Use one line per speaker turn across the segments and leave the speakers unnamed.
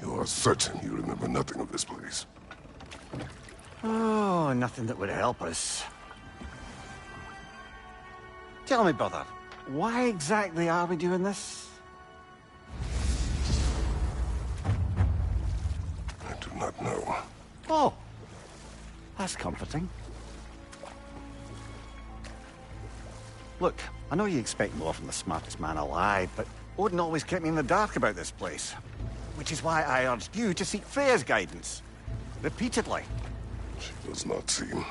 You are certain you remember nothing of this place?
Oh, nothing that would help us. Tell me, brother, why exactly are we doing this?
I do not know.
Oh, that's comforting. Look, I know you expect more from the smartest man alive, but Odin always kept me in the dark about this place. Which is why I urged you to seek Freya's guidance. Repeatedly.
She does not seem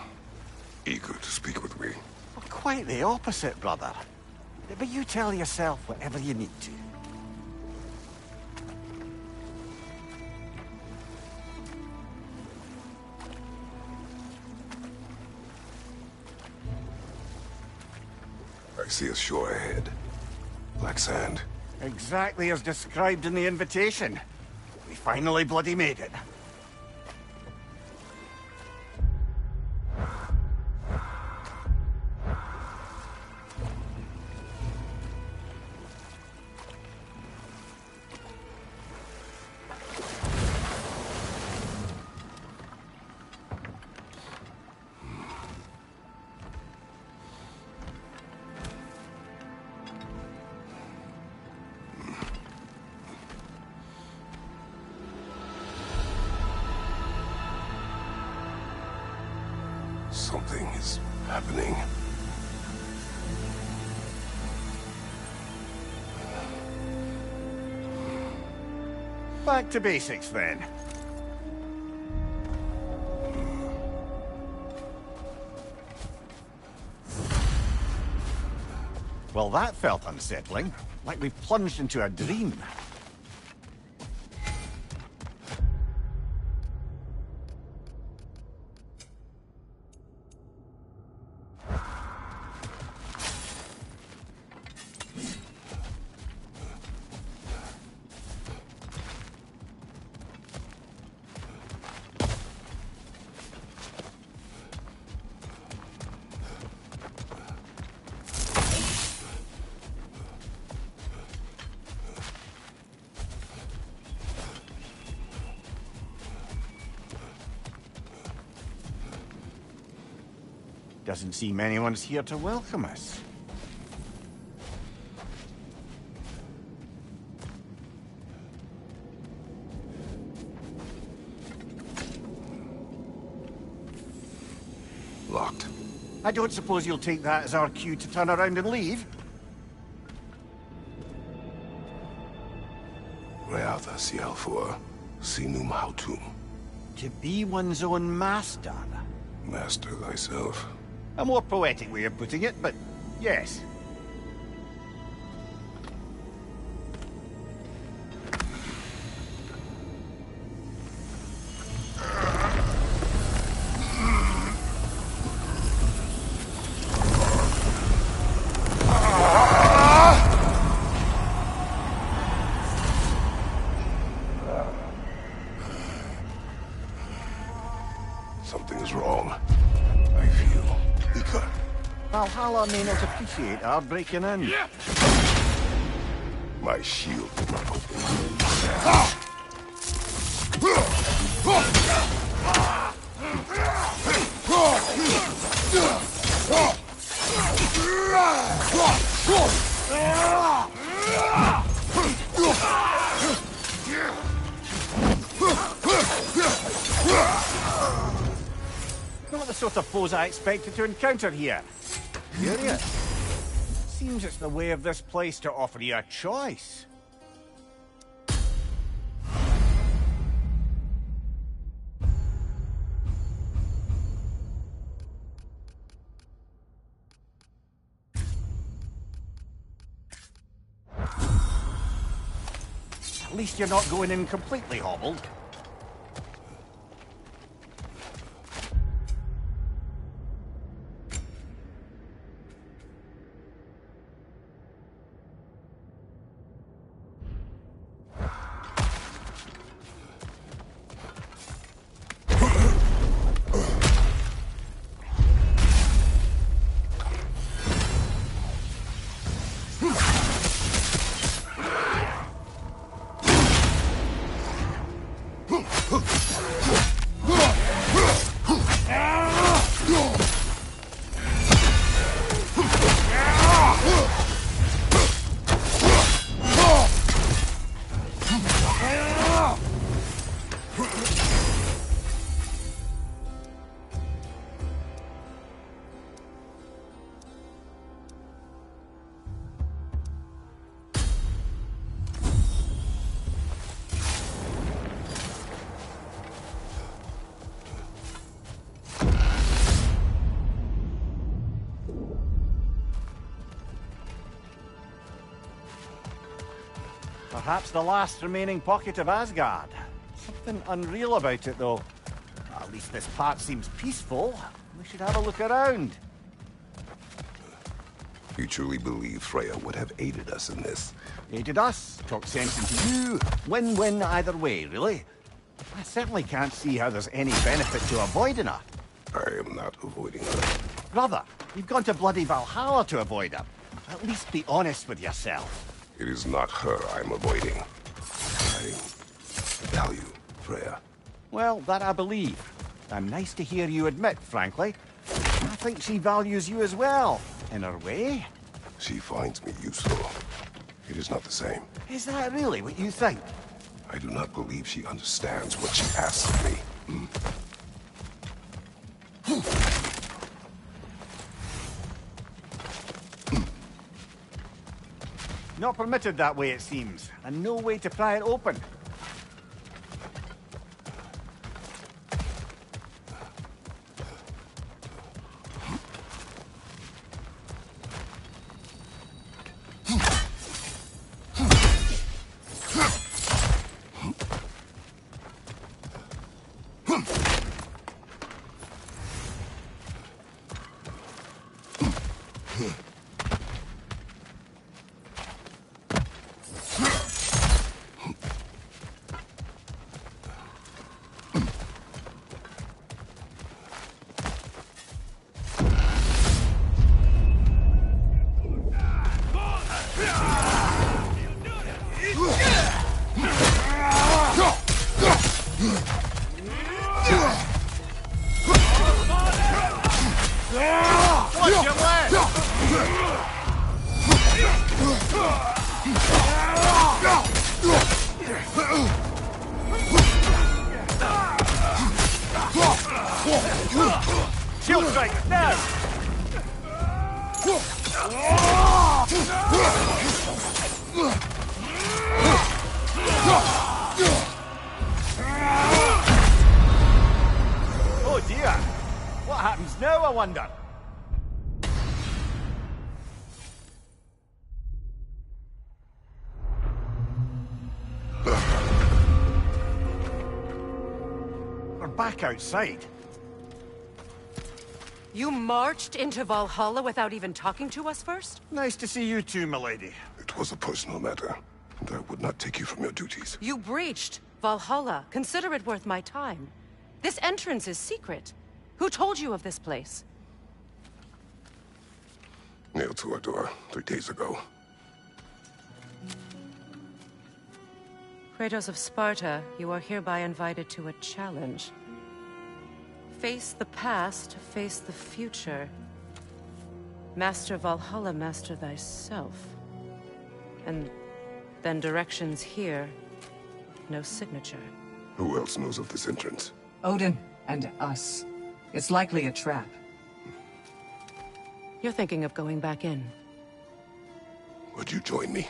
eager to speak with me.
Well, quite the opposite, brother. But you tell yourself whatever you need to.
I see a shore ahead. Black sand.
Exactly as described in the invitation. We finally bloody made it.
Something is happening.
Back to basics, then. Well, that felt unsettling. Like we plunged into a dream. Doesn't seem anyone's here to welcome us.
Locked.
I don't suppose you'll take that as our cue to turn around and leave?
Reatha Sialfur, Sinum Hautum.
To be one's own master.
Master thyself.
A more poetic way of putting it, but yes.
Something is wrong. I feel weaker.
Valhalla may not appreciate our breaking in.
My shield did not open.
Not the sort of foes I expected to encounter here. Curious. Seems it's the way of this place to offer you a choice. At least you're not going in completely hobbled. Perhaps the last remaining pocket of Asgard. Something unreal about it, though. At least this part seems peaceful. We should have a look around.
You truly believe Freya would have aided us in this?
Aided us, talked sense into you. Win-win either way, really. I certainly can't see how there's any benefit to avoiding her.
I am not avoiding her.
Brother, you've gone to bloody Valhalla to avoid her. At least be honest with yourself.
It is not her I'm avoiding. I value Freya.
Well, that I believe. And nice to hear you admit, frankly. I think she values you as well, in her way.
She finds me useful. It is not the same.
Is that really what you think?
I do not believe she understands what she asks of me.
Not permitted that way, it seems, and no way to pry it open. Shield strike, now! Oh dear! What happens now, I wonder? We're back outside.
You marched into Valhalla without even talking to us first?
Nice to see you too, milady.
It was a personal matter, and I would not take you from your duties.
You breached Valhalla. Consider it worth my time. This entrance is secret. Who told you of this place?
Nailed to our door 3 days ago.
Kratos of Sparta, you are hereby invited to a challenge. Face the past, face the future. Master Valhalla, master thyself. And then directions here, no signature.
Who else knows of this entrance?
Odin and us. It's likely a trap.
You're thinking of going back in.
Would you join me?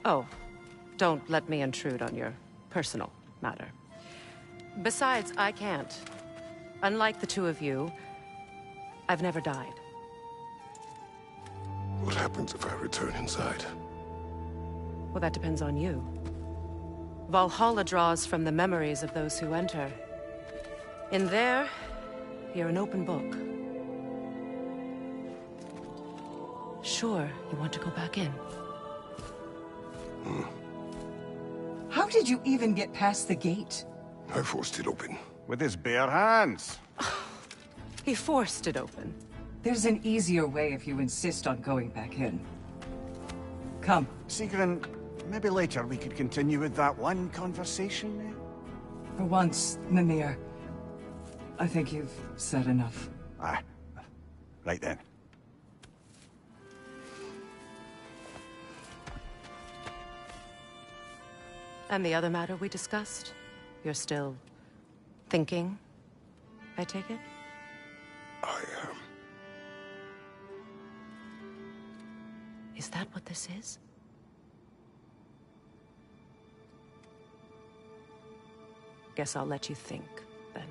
Oh, don't let me intrude on your personal matter. Besides, I can't. Unlike the two of you, I've never died.
What happens if I return inside?
Well, that depends on you. Valhalla draws from the memories of those who enter. In there, you're an open book. Sure, you want to go back in.
How did you even get past the gate?
I forced it open.
With his bare hands.
He forced it open.
There's an easier way if you insist on going back in. Come.
Sigrun, maybe later we could continue with that one conversation, eh?
For once, Mimir. I think you've said enough.
Aye. Right then.
And the other matter we discussed? You're still thinking, I take it?
I am.
Is that what this is? Guess I'll let you think, then.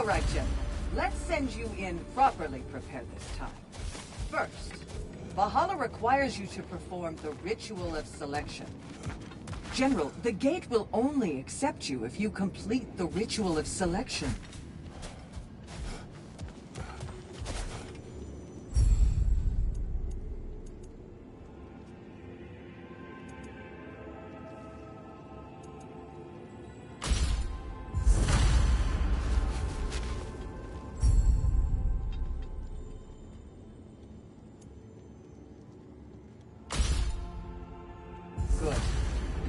All right, gentlemen. Let's send you in properly prepared this time. First, Valhalla requires you to perform the Ritual of Selection. General, the gate will only accept you if you complete the Ritual of Selection. Good.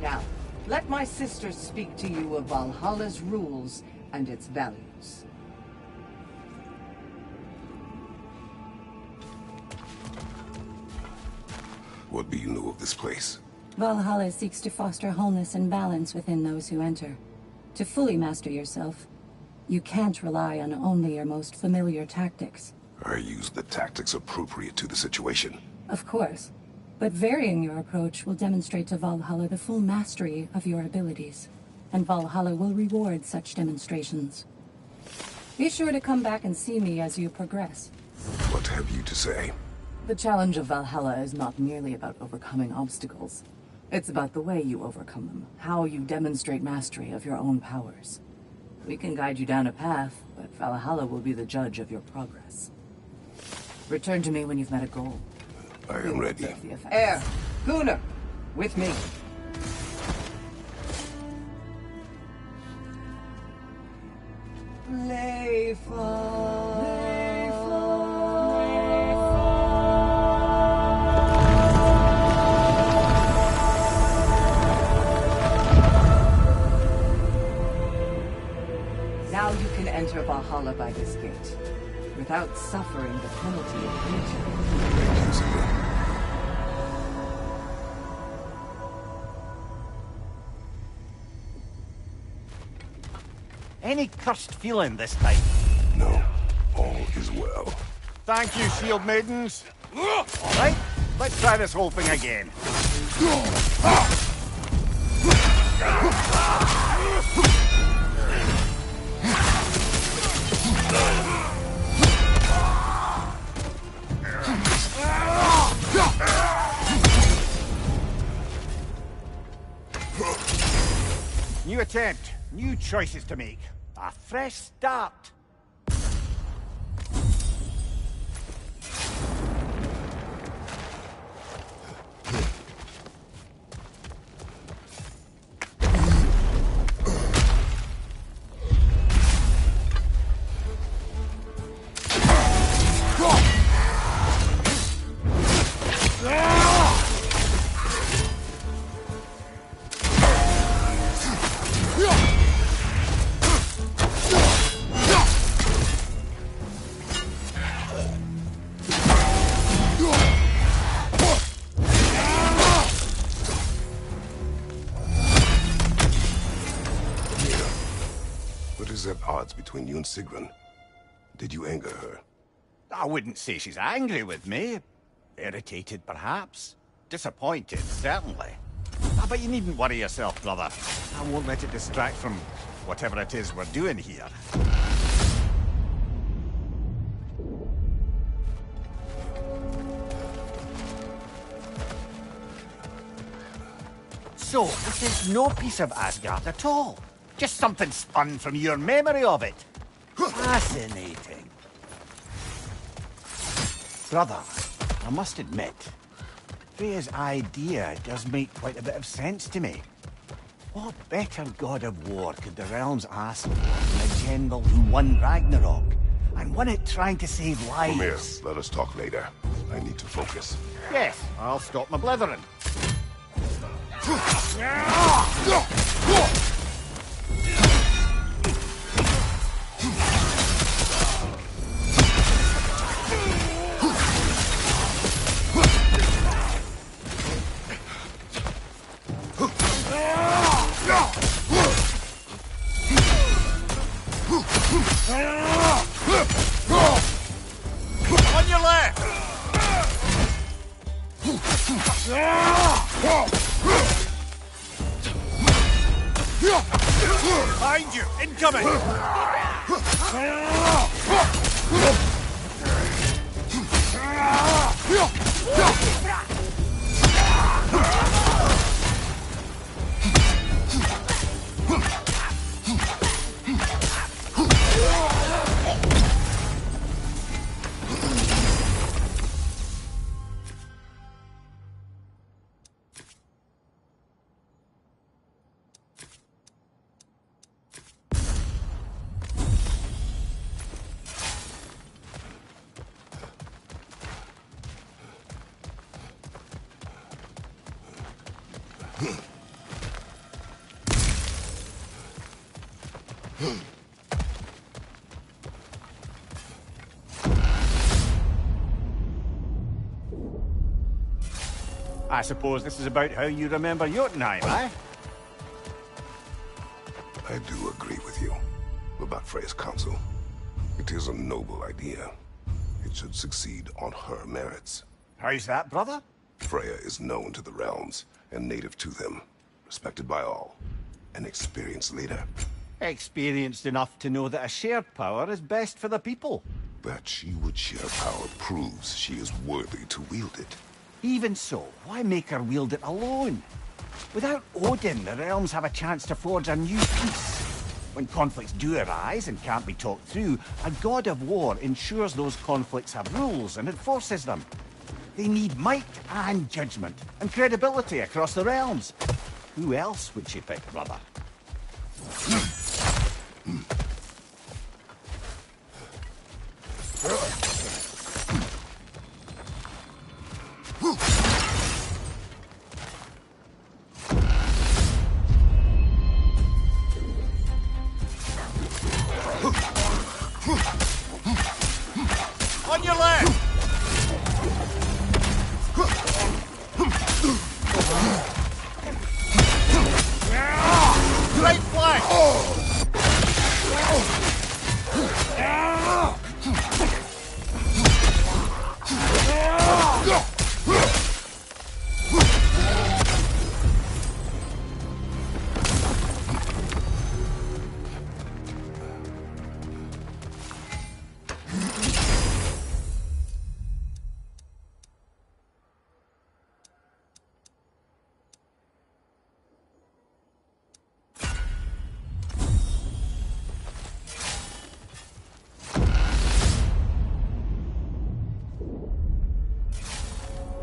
Now, let my sisters speak to you of Valhalla's rules and its values.
What do you know of this place?
Valhalla seeks to foster wholeness and balance within those who enter. To fully master yourself, you can't rely on only your most familiar tactics.
I use the tactics appropriate to the situation.
Of course, but varying your approach will demonstrate to Valhalla the full mastery of your abilities, and Valhalla will reward such demonstrations. Be sure to come back and see me as you progress.
What have you to say?
The challenge of Valhalla is not merely about overcoming obstacles. It's about the way you overcome them, how you demonstrate mastery of your own powers. We can guide you down a path, but Valhalla will be the judge of your progress. Return to me when you've met a goal.
I am ready.
Air, Gunnar, with me. Now you can enter Valhalla by this gate, without suffering the penalty of future.
Any cursed feeling this time?
No, all is well.
Thank you, shield maidens. All right, let's try this whole thing again. New attempt, new choices to make. A fresh start.
At odds between you and Sigrun. Did you anger her?
I wouldn't say she's angry with me. Irritated, perhaps. Disappointed, certainly. But you needn't worry yourself, brother. I won't let it distract from whatever it is we're doing here. So, this is no piece of Asgard at all. Just something spun from your memory of it. Fascinating. Brother, I must admit, Freya's idea does make quite a bit of sense to me. What better god of war could the realms ask for than a general who won Ragnarok, and won it trying to save lives?
Mimir, let us talk later. I need to focus.
Yes, I'll stop my blithering. On your left! Behind you! Incoming! I suppose this is about how you remember Jotunheim, eh?
I do agree with you about Freya's council. It is a noble idea. It should succeed on her merits.
How's that, brother?
Freya is known to the realms and native to them, respected by all, an experienced leader.
Experienced enough to know that a shared power is best for the people.
That she would share power proves she is worthy to wield it.
Even so, why make her wield it alone? Without Odin, the realms have a chance to forge a new peace. When conflicts do arise and can't be talked through, a god of war ensures those conflicts have rules and enforces them. They need might and judgment, and credibility across the realms. Who else would she pick, brother?
On your left! Right flank!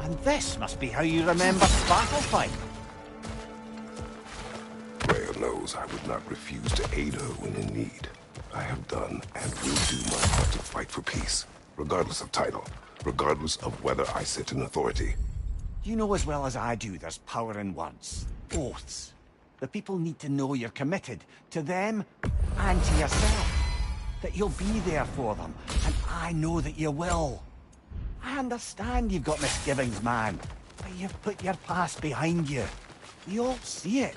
And this must be how you remember Battlefight.
Freya knows I would not refuse to aid her when in need. I have done and will do my part to fight for peace, regardless of title, regardless of whether I sit in authority.
You know as well as I do there's power in words. Oaths. The people need to know you're committed to them and to yourself. That you'll be there for them, and I know that you will. I understand you've got misgivings, man, but you've put your past behind you. We all see it.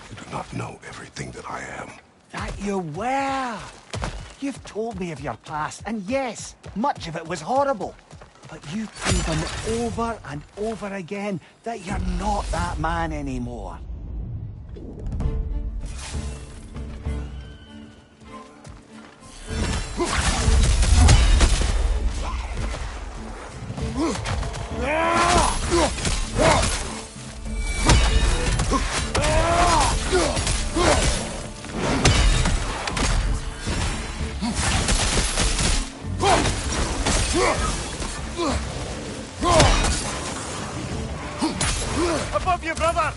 You do not know everything that I am.
That you were. You've told me of your past, and yes, much of it was horrible. But you've proven over and over again that you're not that man anymore.
Above you, brother!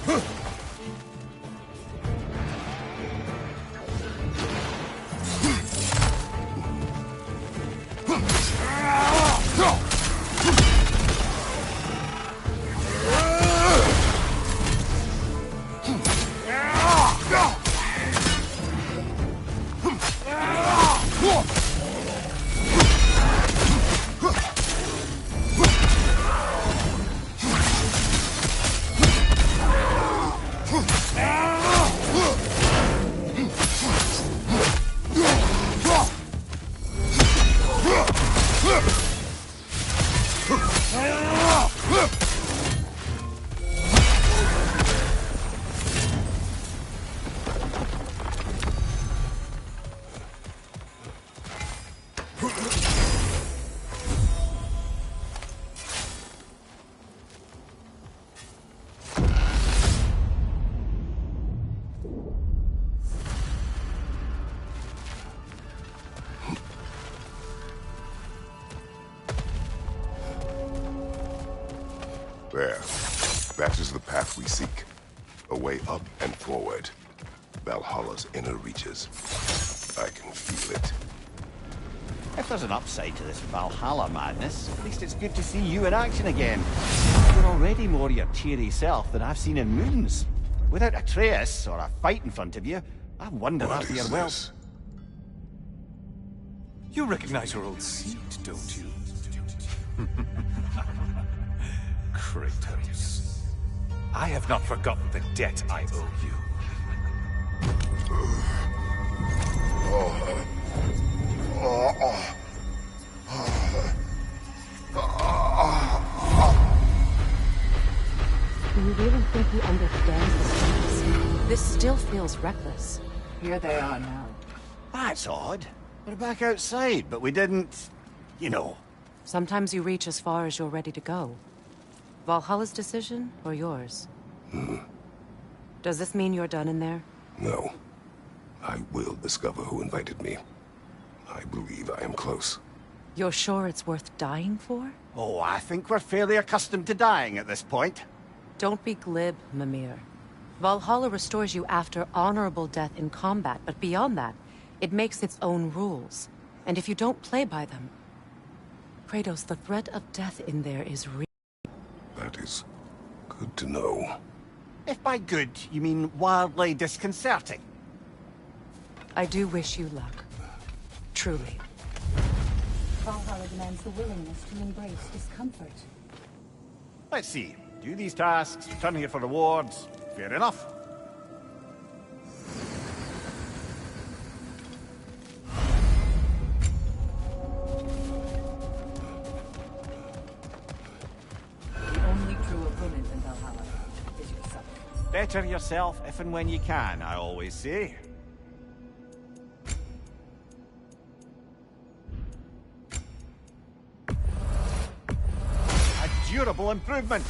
That is the path we seek. A way up and forward. Valhalla's inner reaches. I can feel it.
If there's an upside to this Valhalla madness, at least it's good to see you in action again. You're already more your cheery self than I've seen in moons. Without Atreus or a fight in front of you, I wonder
What
after
is
your
this?
You recognize your old seat, don't you? Kratos. I have not forgotten the debt I owe you.
Do you really think he understands the stakes? This still feels reckless.
Here they are now.
That's odd. We're back outside, but we didn't... you know.
Sometimes you reach as far as you're ready to go. Valhalla's decision, or yours? Does this mean you're done in there?
No. I will discover who invited me. I believe I am close.
You're sure it's worth dying for?
Oh, I think we're fairly accustomed to dying at this point.
Don't be glib, Mimir. Valhalla restores you after honorable death in combat, but beyond that, it makes its own rules. And if you don't play by them... Kratos, the threat of death in there is real.
That is good to know.
If by good, you mean wildly disconcerting.
I do wish you luck. Truly.
Valhalla demands the willingness to embrace discomfort.
Let's see. Do these tasks, return here for rewards. Fair enough.
The only true opponent in Valhalla is yourself.
Better yourself if and when you can, I always say. A durable improvement.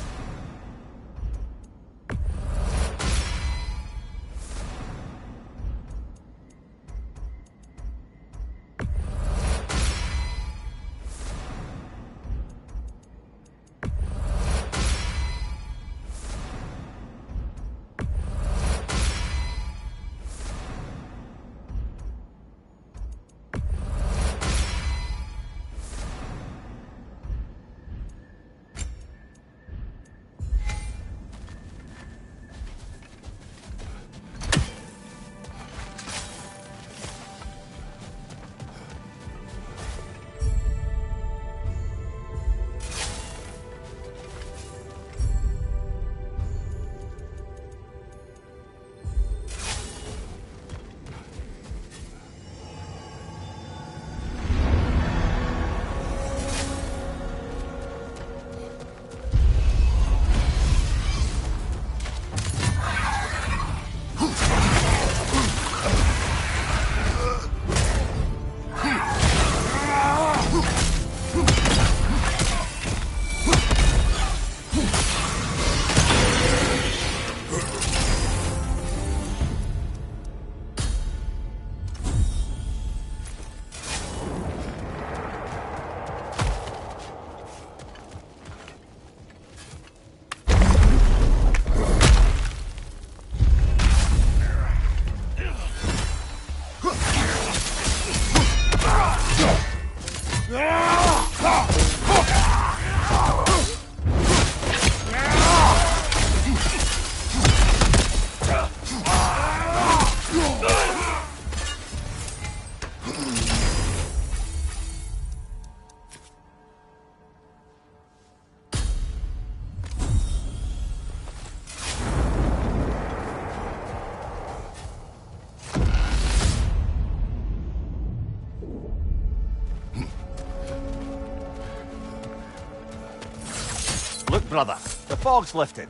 Look, brother, the fog's lifted.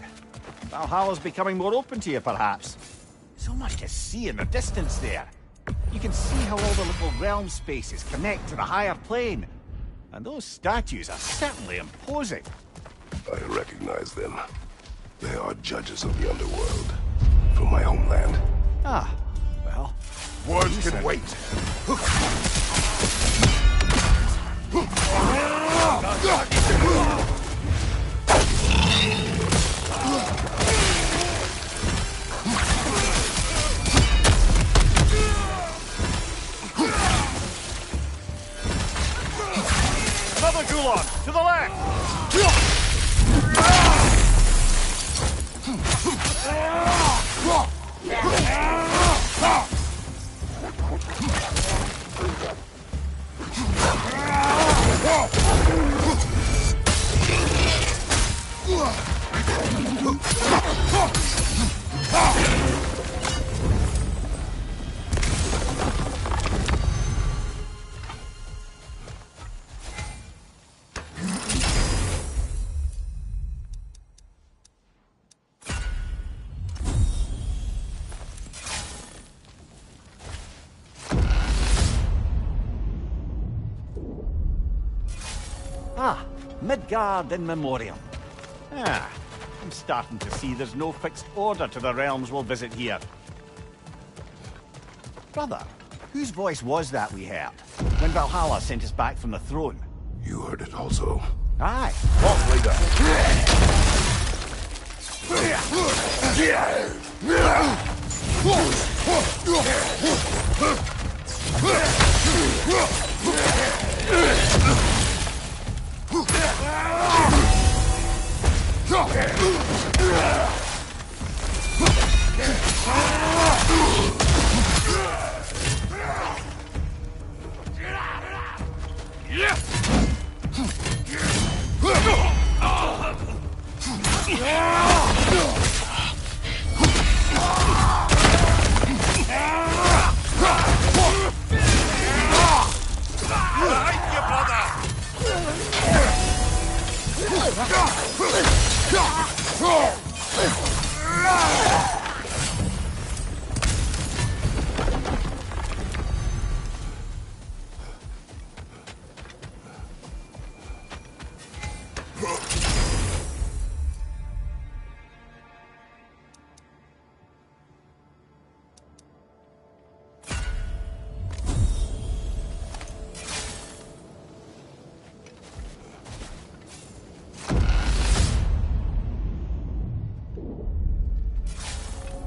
Valhalla's becoming more open to you, perhaps. So much to see in the distance there. You can see how all the little realm spaces connect to the higher plane. And those statues are certainly imposing.
I recognize them. They are judges of the underworld. From my homeland.
Ah, well...
Words can wait.
Gulon, to the left!
Ah, Midgard in Memoriam. Ah, I'm starting to see there's no fixed order to the realms we'll visit here. Brother, whose voice was that we heard when Valhalla sent us back from the throne?
You heard it also.
Aye.
Boss leader.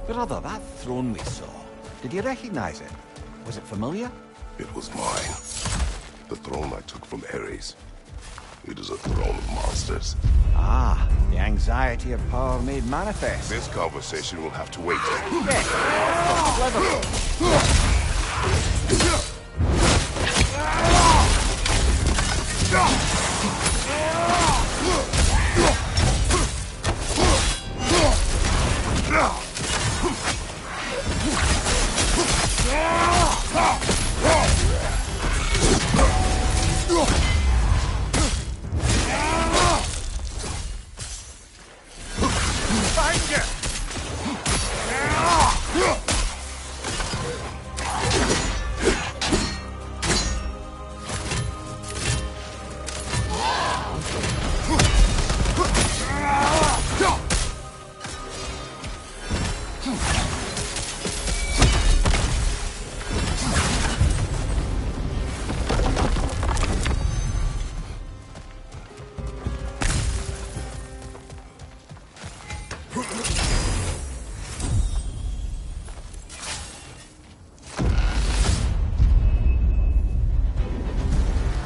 Brother, that throne we saw, did you recognize it? Was it familiar?
It was mine. The throne I took from Ares. It is a throne of monsters.
Ah, the anxiety of power made manifest.
This conversation will have to wait.
Yes, clever.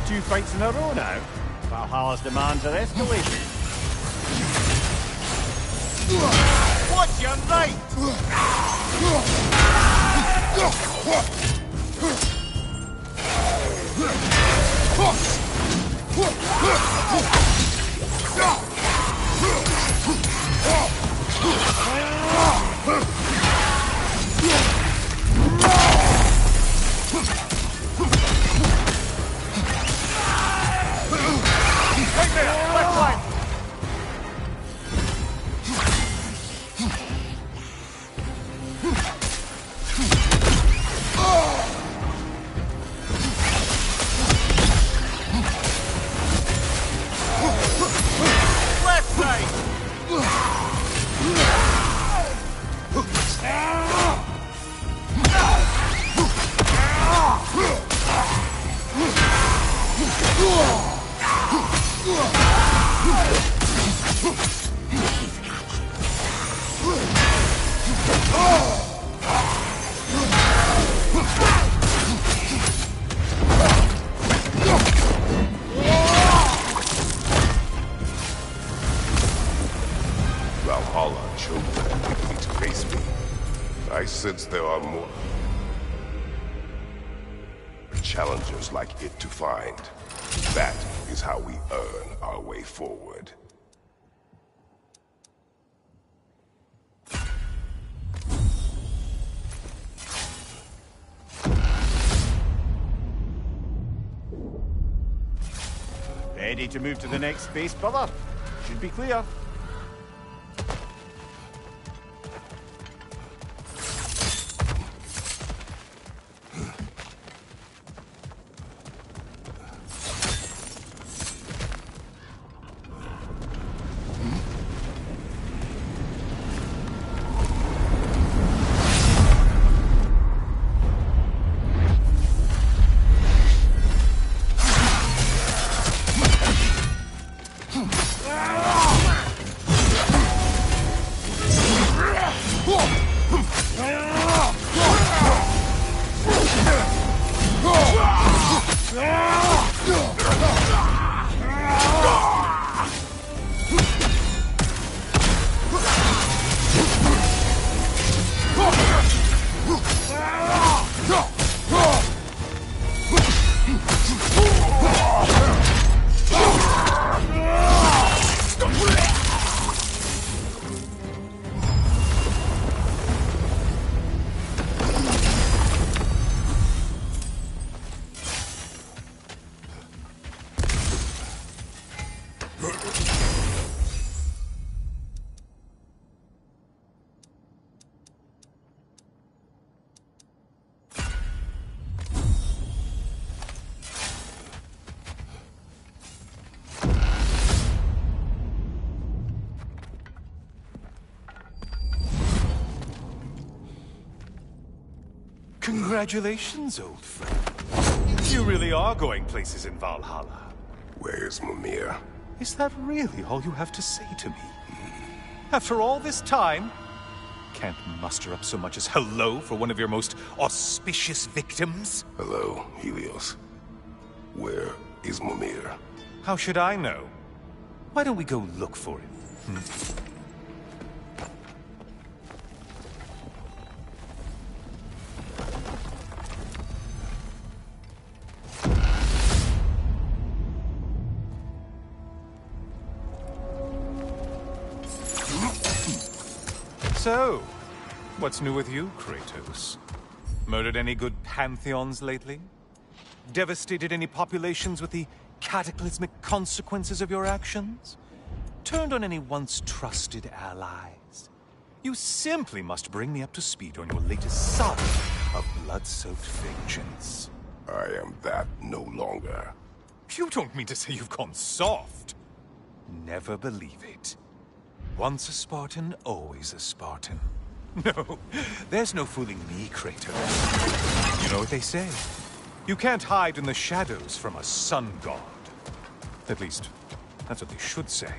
Two fights in a row now. Valhalla's demands are escalating. Watch your right!
Right there, left flank. Left side.
since there are more challengers like it to find, that is how we earn our way forward.
Ready to move to the next space, brother? Should be clear.
Congratulations, old friend. You really are going places in Valhalla.
Where's Mimir?
Is that really all you have to say to me? After all this time, can't muster up so much as hello for one of your most auspicious victims?
Hello, Helios. Where is Mimir?
How should I know? Why don't we go look for him? So, what's new with you, Kratos? Murdered any good pantheons lately? Devastated any populations with the cataclysmic consequences of your actions? Turned on any once trusted allies? You simply must bring me up to speed on your latest saga of blood-soaked vengeance.
I am that no longer.
You don't mean to say you've gone soft? Never believe it. Once a Spartan, always a Spartan. No, there's no fooling me, Kratos. You know what they say? You can't hide in the shadows from a sun god. At least, that's what they should say.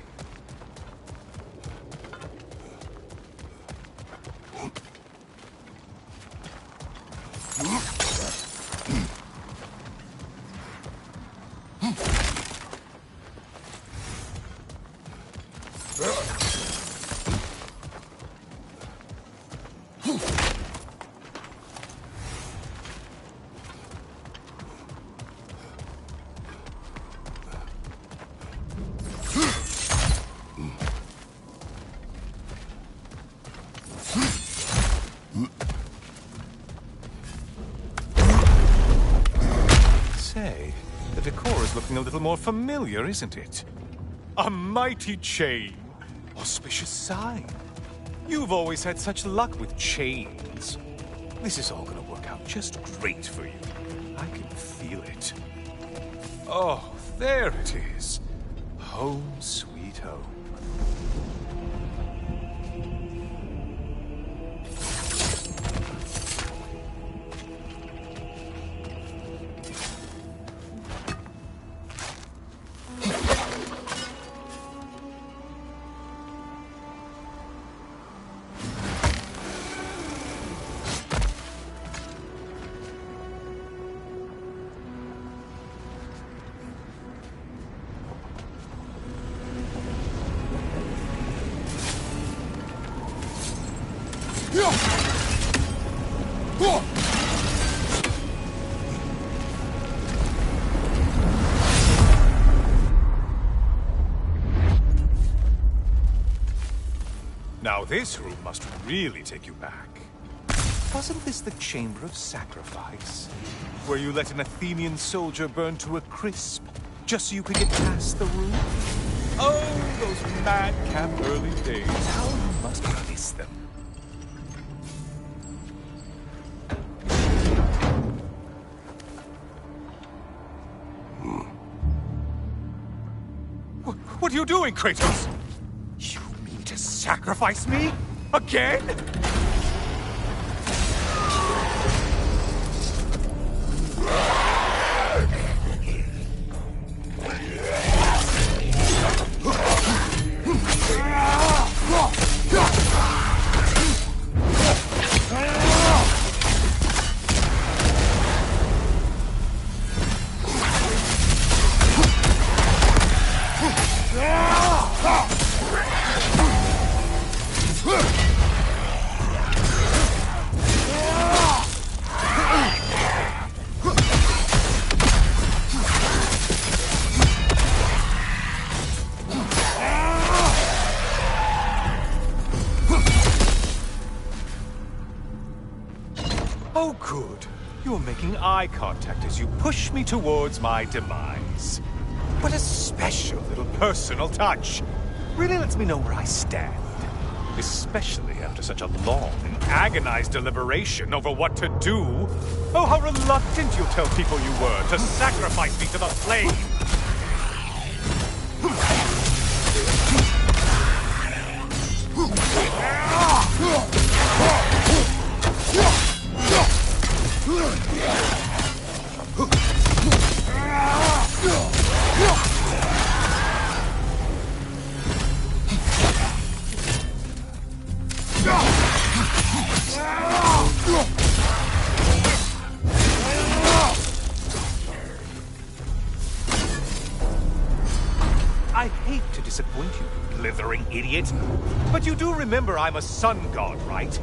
Say, the decor is looking a little more familiar, isn't it? A mighty chain. Auspicious sign. You've always had such luck with chains. This is all gonna work out just great for you. I can feel it. Oh, there it is. Home sweet home. This room must really take you back. Wasn't this the Chamber of Sacrifice? Where you let an Athenian soldier burn to a crisp, just so you could get past the roof? Oh, those madcap early days. How you must miss them. What are you doing, Kratos? You mean to sacrifice me? Again? Oh, good. You're making eye contact as you push me towards my demise. What a special little personal touch. Really lets me know where I stand. Especially after such a long and agonized deliberation over what to do. Oh, how reluctant you'll tell people you were to sacrifice me to the flame. I hate to disappoint you, blithering idiot. But you do remember I'm a sun god, right?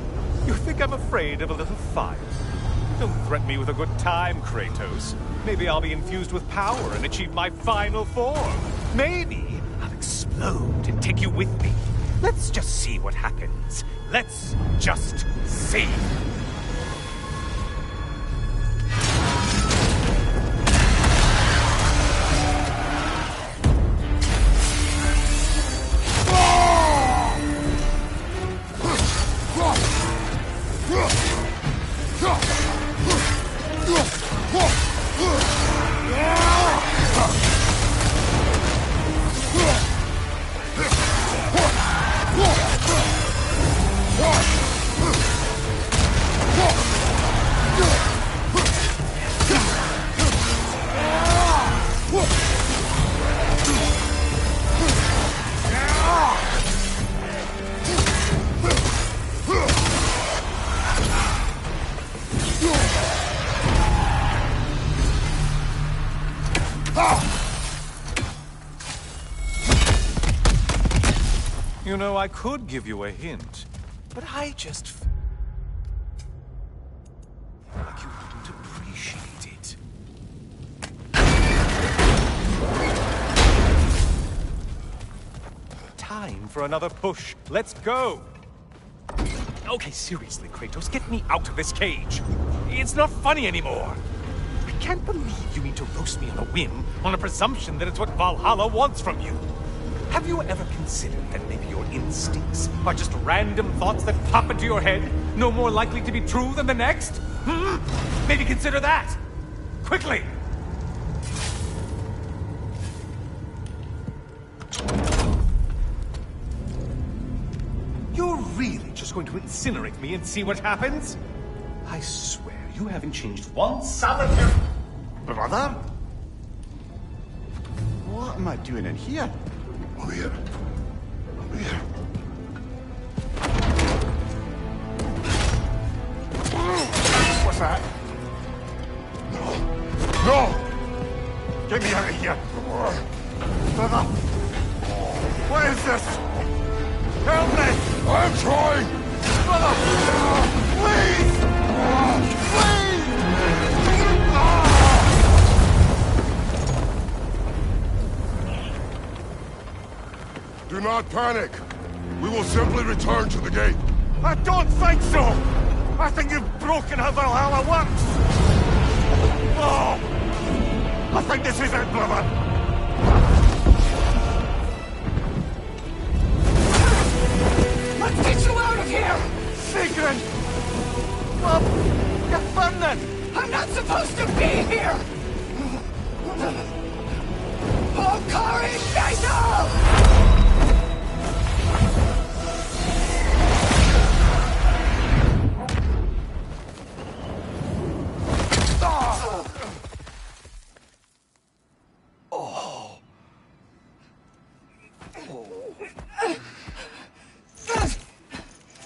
You think I'm afraid of a little fire? Don't threaten me with a good time, Kratos. Maybe I'll be infused with power and achieve my final form. Maybe I'll explode and take you with me. Let's just see what happens. Let's just see. You know, I could give you a hint, but I just feel like you wouldn't appreciate it. Time for another push. Let's go! Okay, seriously, Kratos, get me out of this cage. It's not funny anymore. I can't believe you mean to roast me on a whim, on a presumption that it's what Valhalla wants from you. Have you ever considered that maybe your instincts are just random thoughts that pop into your head, no more likely to be true than the next? Hmm? Maybe consider that! Quickly! You're really just going to incinerate me and see what happens? I swear, you haven't changed one solitary...
Brother? What am I doing in here?
Over here. Over here.
What's that?
No! No!
Get me out of here! Brother! What is this? Help me!
I'm trying!
Brother! Please! Please!
Do not panic! We will simply return to the gate.
I don't think so! I think you've broken how Valhalla works! Oh! I think this is it, brother!
Let's get you out of here!
Sigrun! Love, you're burning!
I'm not supposed to be here! Hokari Naito!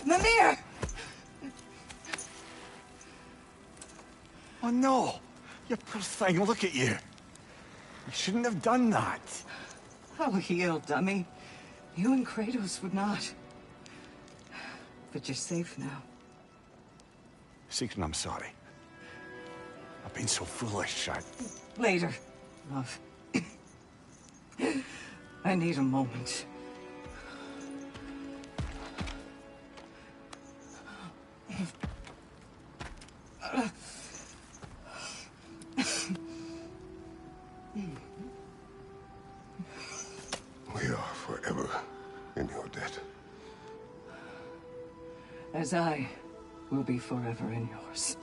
Mimir!
Oh no! You poor thing, look at you! You shouldn't have done that.
Oh, heal, dummy. You and Kratos would not. But you're safe now.
Sigrun, I'm sorry. I've been so foolish,
Later, love. I need a moment.
We are forever in your debt.
As I will be forever in yours.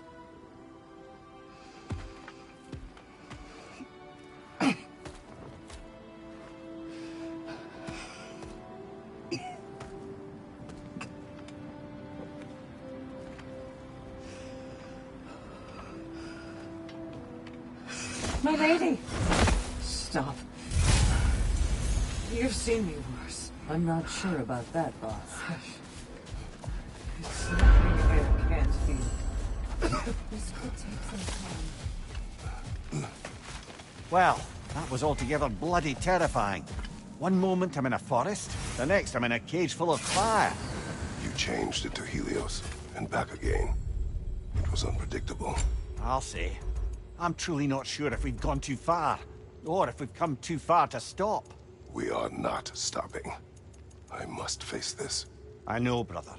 My lady!
Stop. You've seen me worse. I'm not sure about that, boss. It's nothing I can't feel.
This could take some time.
Well, that was altogether bloody terrifying. One moment I'm in a forest, the next I'm in a cage full of fire.
You changed into Helios, and back again. It was unpredictable.
I'll say. I'm truly not sure if we've gone too far, or if we've come too far to stop.
We are not stopping. I must face this.
I know, brother.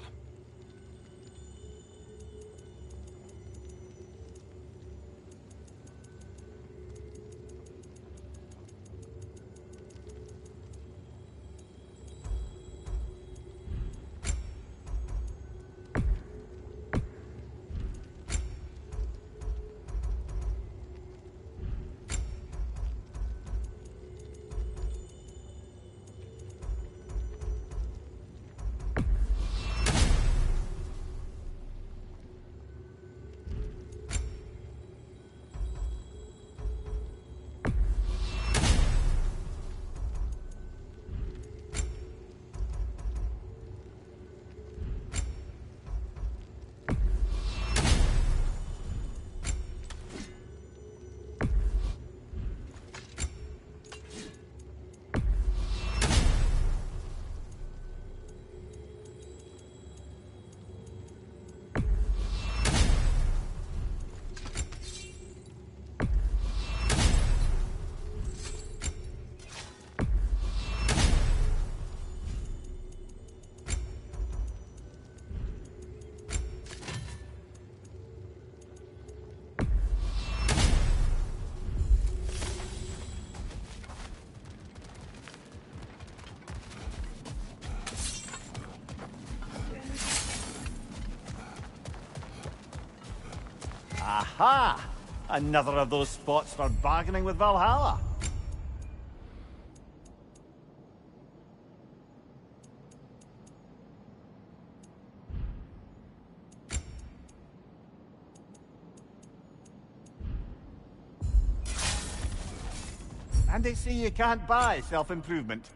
Aha! Another of those spots for bargaining with Valhalla. And they say you can't buy self-improvement.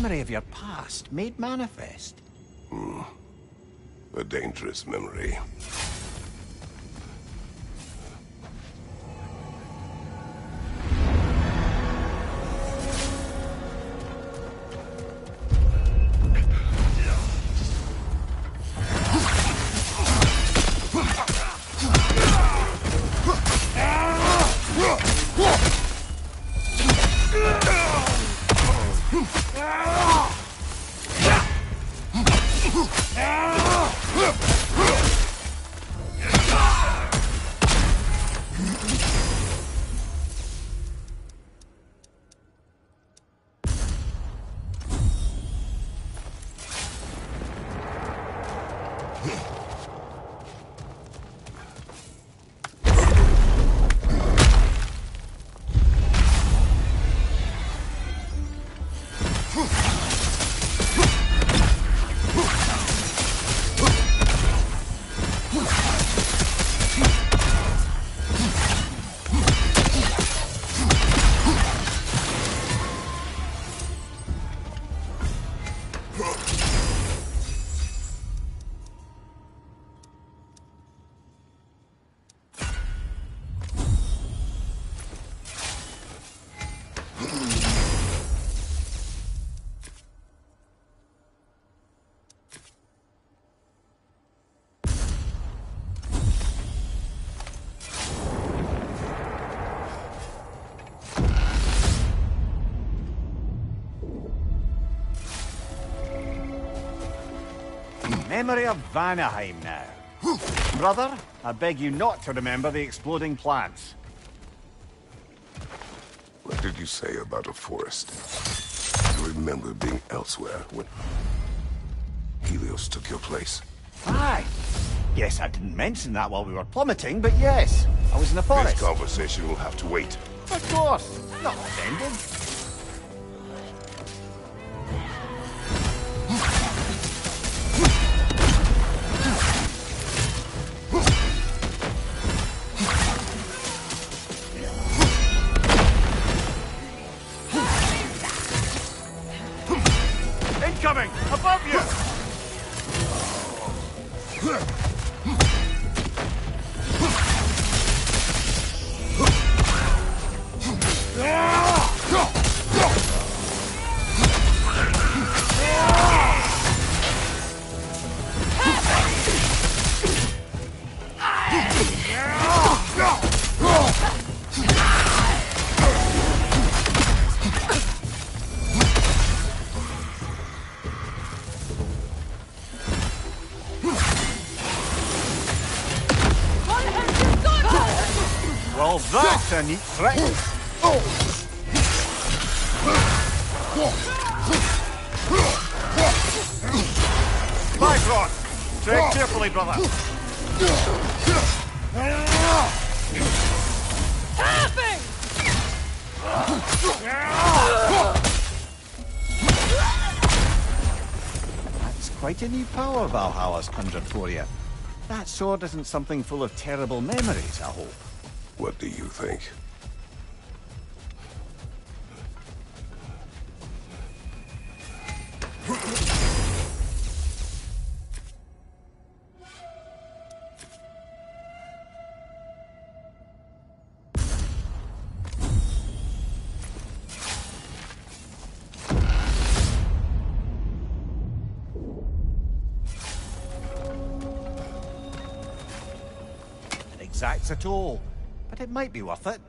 memory of your past made manifest.
A dangerous memory.
Memory of Vanaheim now. Brother, I beg you not to remember the exploding plants.
What did you say about a forest? I remember being elsewhere when Helios took your place.
Aye. Yes, I didn't mention that while we were plummeting, but yes, I was in the forest.
This conversation will have to wait.
Of course. Not offended. Incoming! Above you! Well, that's a neat trick. Bifrost! Tread carefully, brother.
Tapping!
That's quite a new power Valhalla's conjured for you. That sword isn't something full of terrible memories, I hope.
What do you think?
It exacts a toll, but it might be worth it.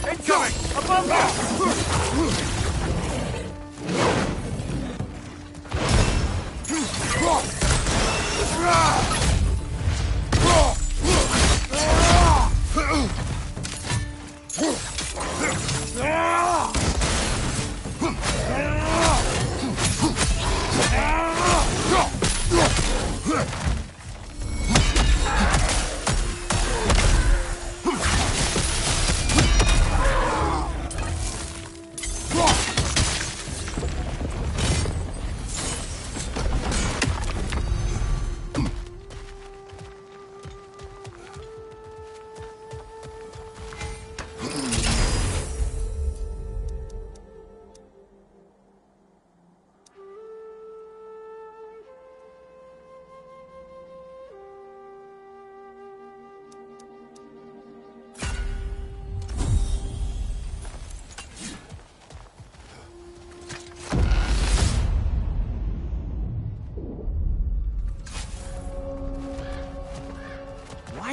Incoming! Above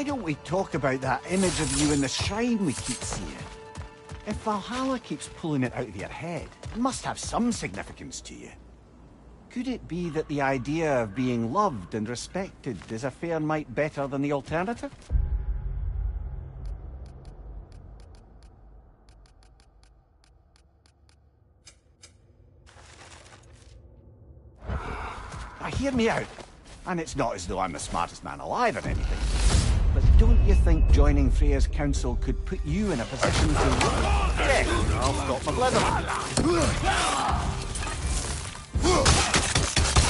Why don't we talk about that image of you in the shrine we keep seeing? If Valhalla keeps pulling it out of your head, it must have some significance to you. Could it be that the idea of being loved and respected is a fair mite better than the alternative? Now hear me out. And it's not as though I'm the smartest man alive or anything. But don't you think joining Freya's council could put you in a position to... Yeah, I'll stop my blither.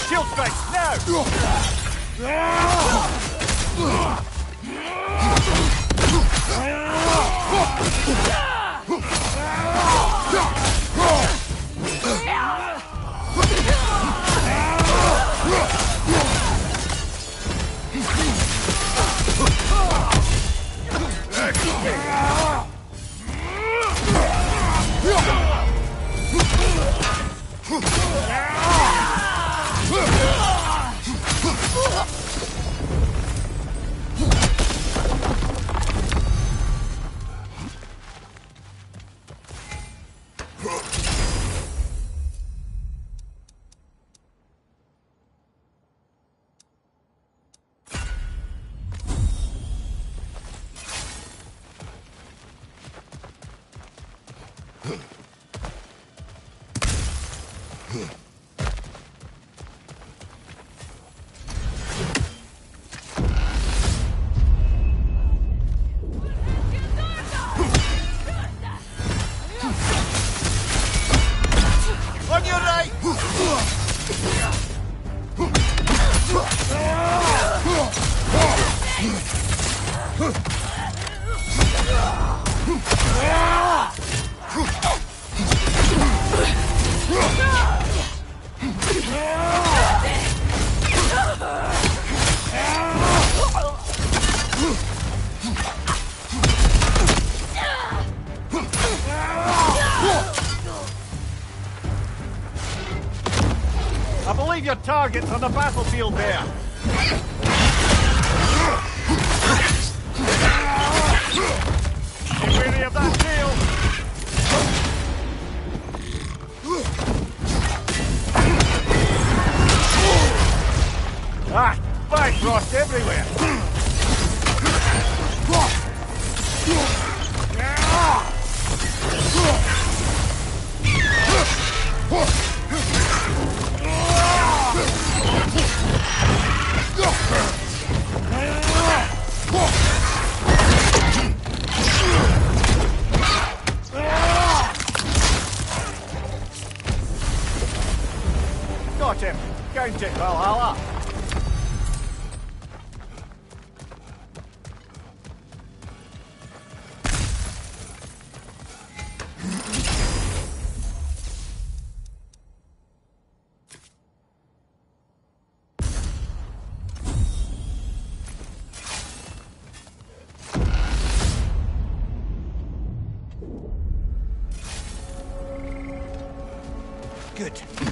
Shield strike, now! On your right! I believe your target's on the battlefield there. Be wary of that tail. Ah, Bifrost everywhere.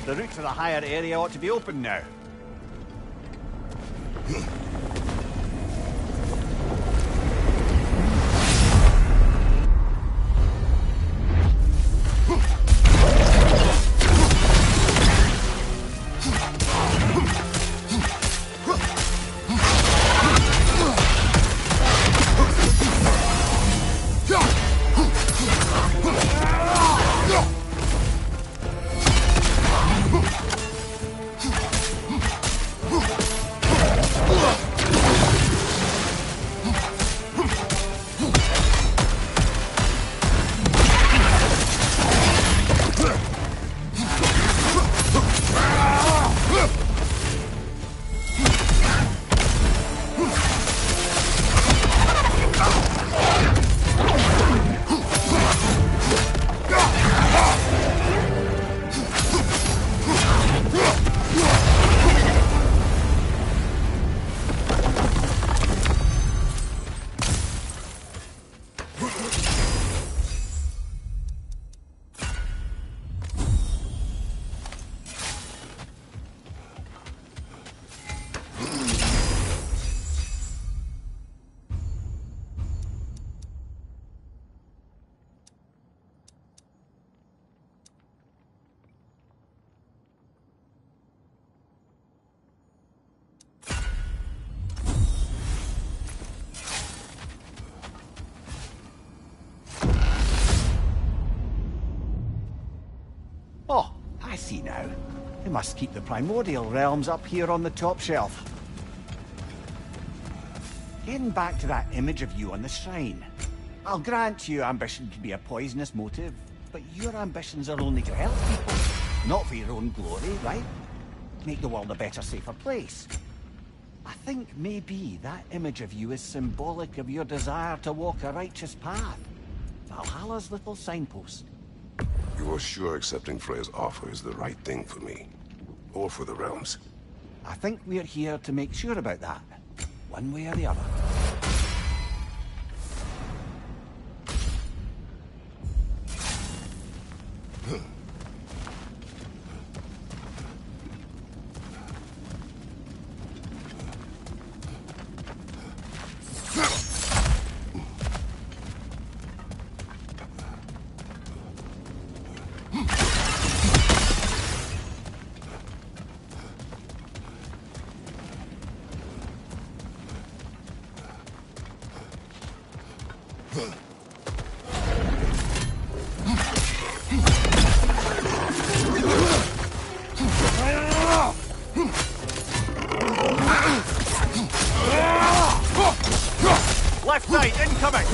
The route to the higher area ought to be open now. Oh, I see now. They must keep the primordial realms up here on the top shelf. Getting back to that image of you on the shrine. I'll grant you ambition can be a poisonous motive, but your ambitions are only to help people, not for your own glory, right? Make the world a better, safer place. I think maybe that image of you is symbolic of your desire to walk a righteous path. Valhalla's little signpost.
You are sure accepting Freya's offer is the right thing for me? Or for the realms?
I think we're here to make sure about that, one way or the other. Left side, incoming!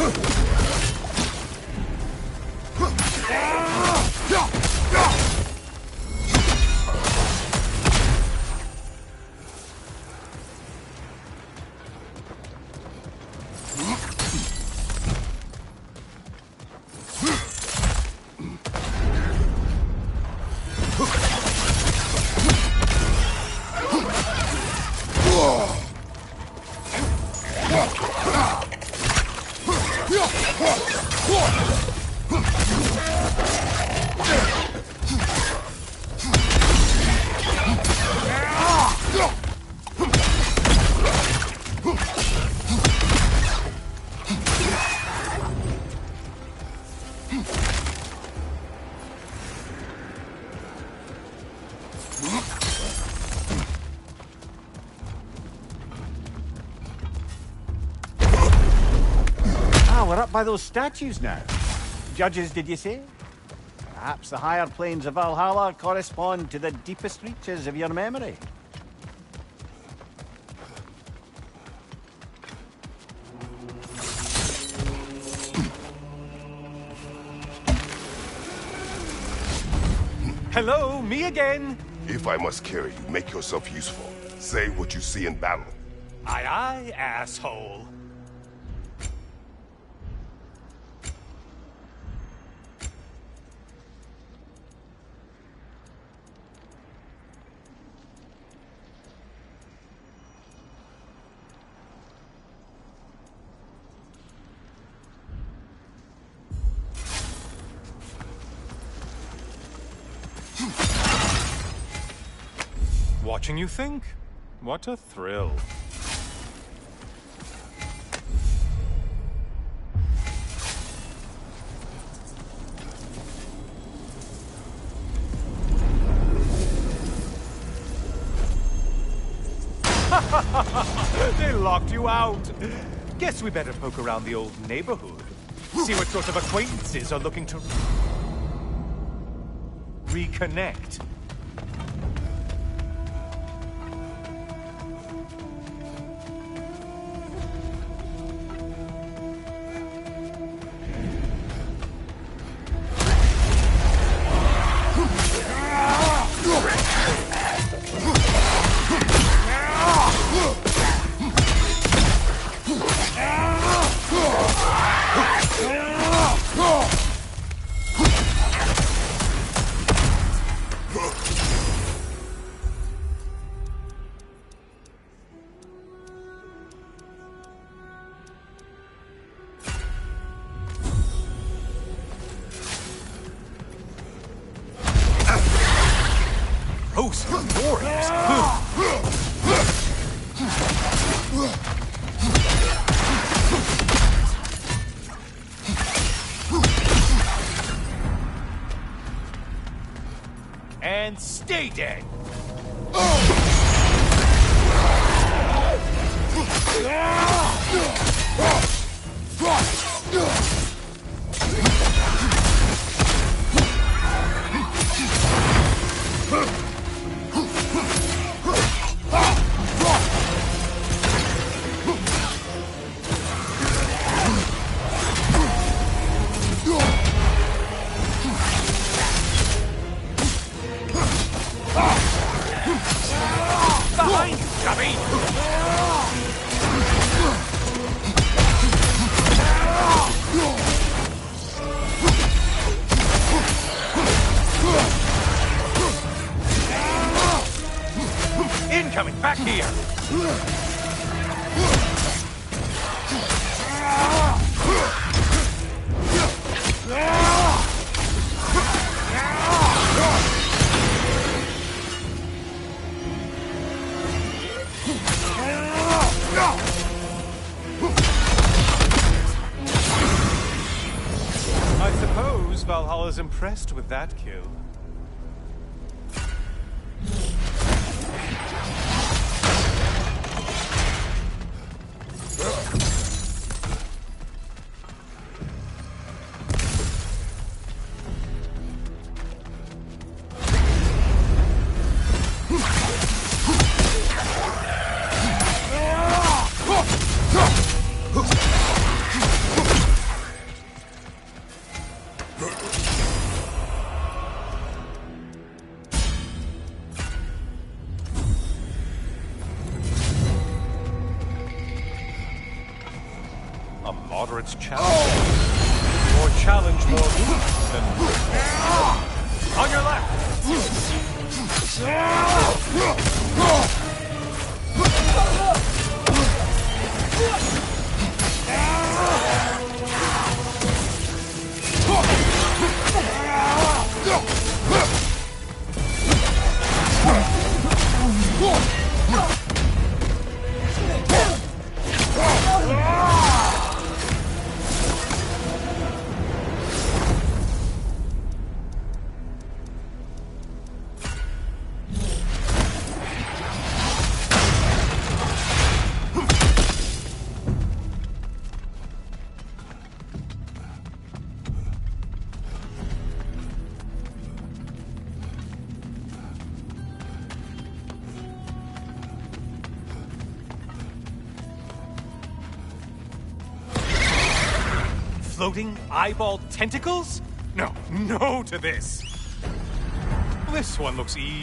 We're up by those statues now. Judges, did you say? Perhaps the higher planes of Valhalla correspond to the deepest reaches of your memory.
Hello, me again.
If I must carry you, make yourself useful. Say what you see in battle.
Aye, aye, asshole. Watching you think? What a thrill. They locked you out. Guess we better poke around the old neighborhood. See what sort of acquaintances are looking to reconnect. Rose warriors. And stay dead. Behind you, Chubby! Incoming, back here! I suppose Valhalla's impressed with that kill. A moderate challenge. Your challenge more weak than on your left. Floating eyeball tentacles? No, no to this. This one looks easy.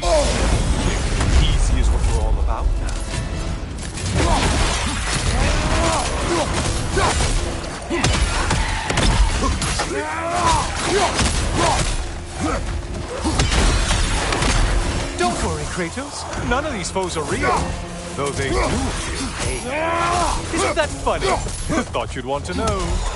Easy is what we're all about now. Don't worry, Kratos. None of these foes are real. Though they do feel pain. Isn't that funny? Thought you'd want to know.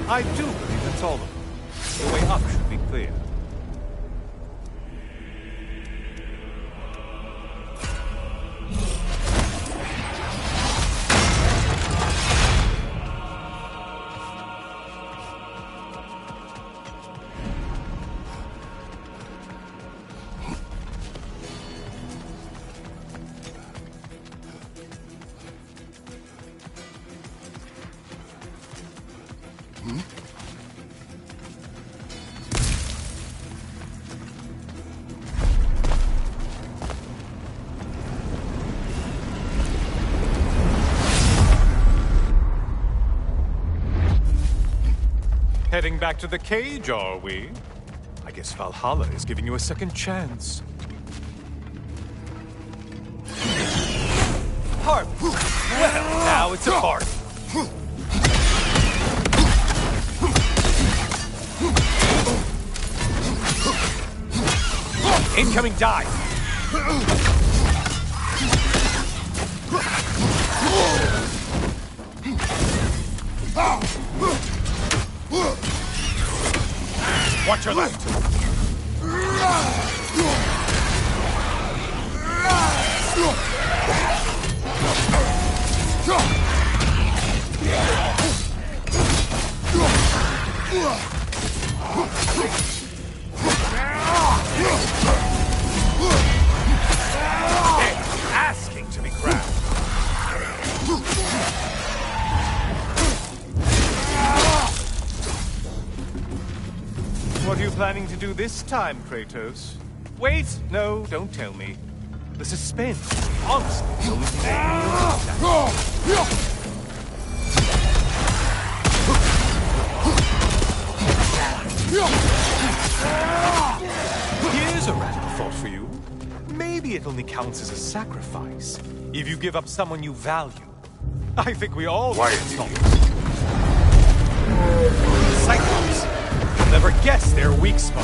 I do believe that's all of them. The way up should be clear. Heading back to the cage, are we? I guess Valhalla is giving you a second chance. Party! Well, now it's a party. Incoming dive! Watch your left! Asking to be grabbed. What are you planning to do this time, Kratos? Wait! No, don't tell me. The suspense, honestly, will Here's a radical thought for you. Maybe it only counts as a sacrifice if you give up someone you value. I think we all...
Quiet.
Cyclops! You'll never guess their weak spot.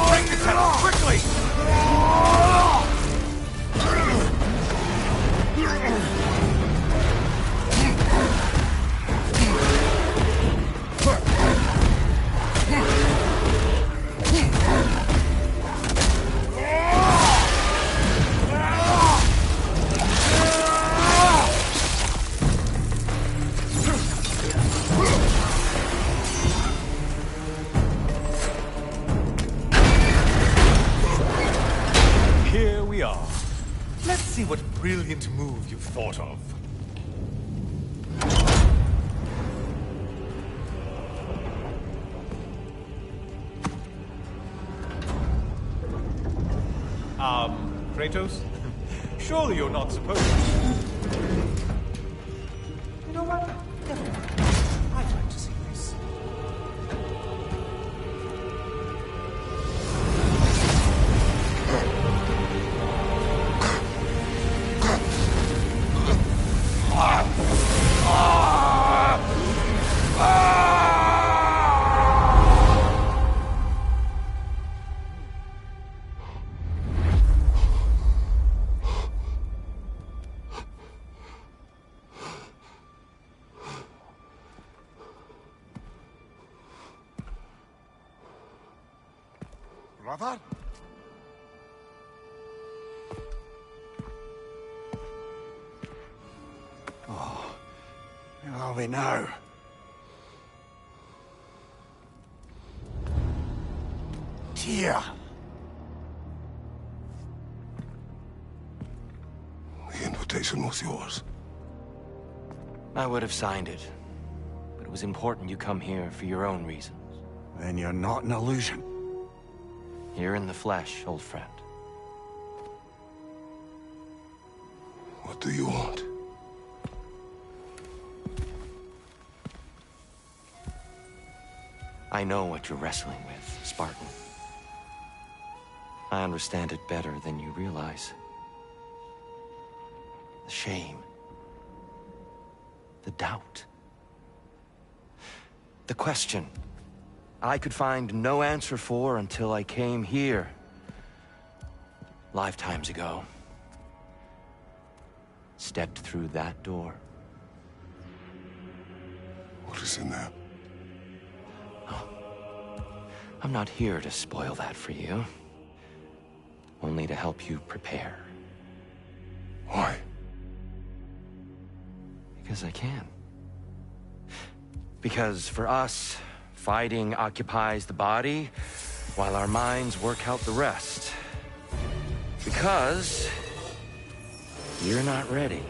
Break the tunnel, quickly! Here we are. Let's see what brilliant move you've thought of. Kratos? Surely you're not supposed to. You know what? Never mind. I'd like to see this.
Brother? Oh, where are we now? Tyr!
The invitation was yours.
I would have signed it, but it was important you come here for your own reasons.
Then you're not an illusion.
Here in the flesh, old friend.
What do you want?
I know what you're wrestling with, Spartan. I understand it better than you realize. The shame. The doubt. The question I could find no answer for until I came here. Lifetimes ago. Stepped through that door.
What is in there?
I'm not here to spoil that for you. Only to help you prepare.
Why?
Because I can. Because for us, fighting occupies the body, while our minds work out the rest. Because you're not ready.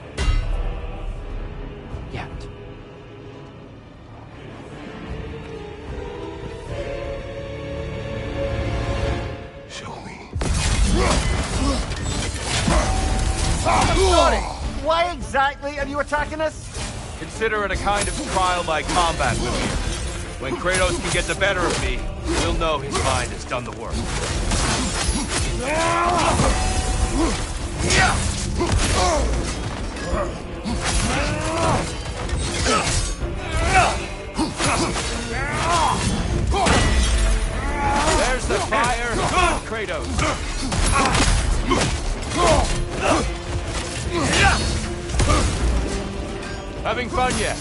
Yet.
Show me.
I'm sorry! Why exactly are you attacking us?
Consider it a kind of trial by combat with me. When Kratos can get the better of me, we'll know his mind has done the work. There's the fire! Good, Kratos! Having fun yet?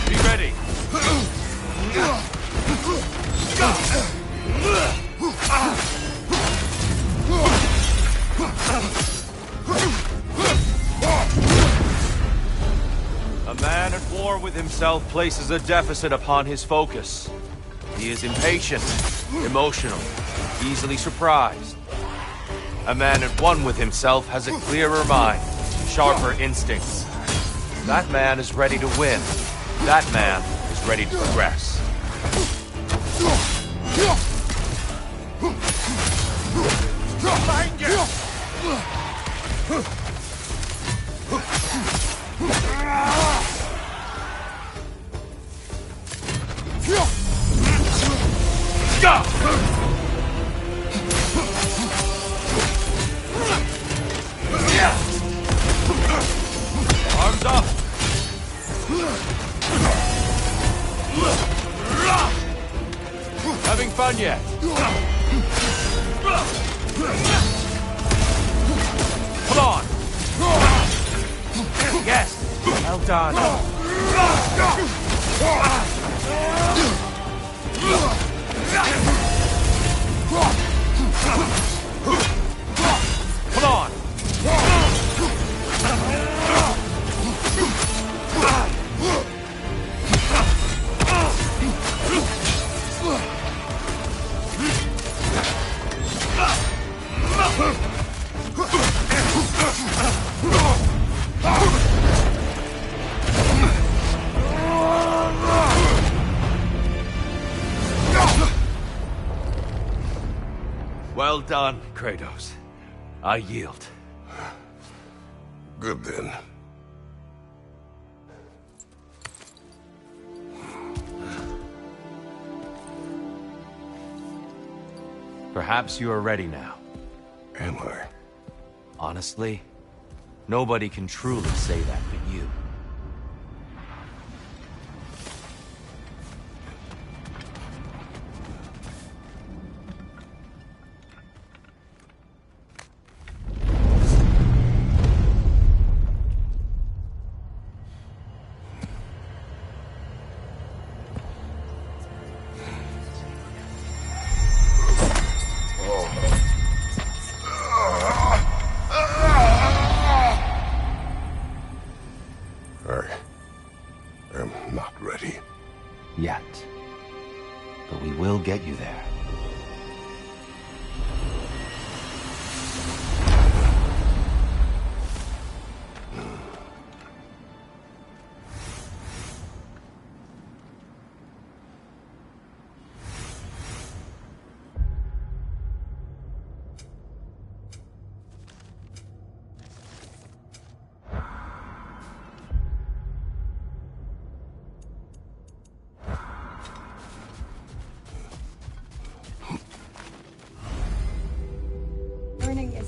Be ready. A man at war with himself places a deficit upon his focus. He is impatient, emotional, easily surprised. A man at one with himself has a clearer mind, sharper instincts. That man is ready to win. That man is ready to progress. Find you! Arms up! Having fun yet? Come on! Yes! Well done! Come on! Well done, Kratos. I yield.
Good then.
Perhaps you are ready now.
Am I?
Honestly, nobody can truly say that but you.
I am not ready.
Yet. But we will get you there.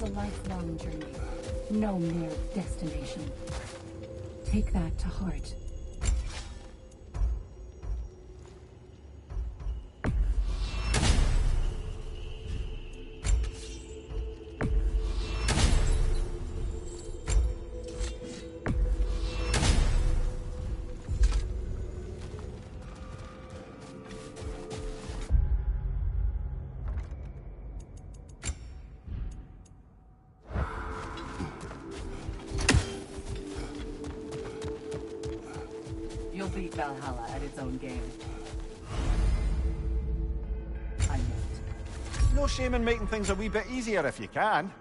a lifelong journey, no mere destination. Take that to heart.
You'll beat Valhalla at its own game. I know it.
No shame in making things a wee bit easier if you can.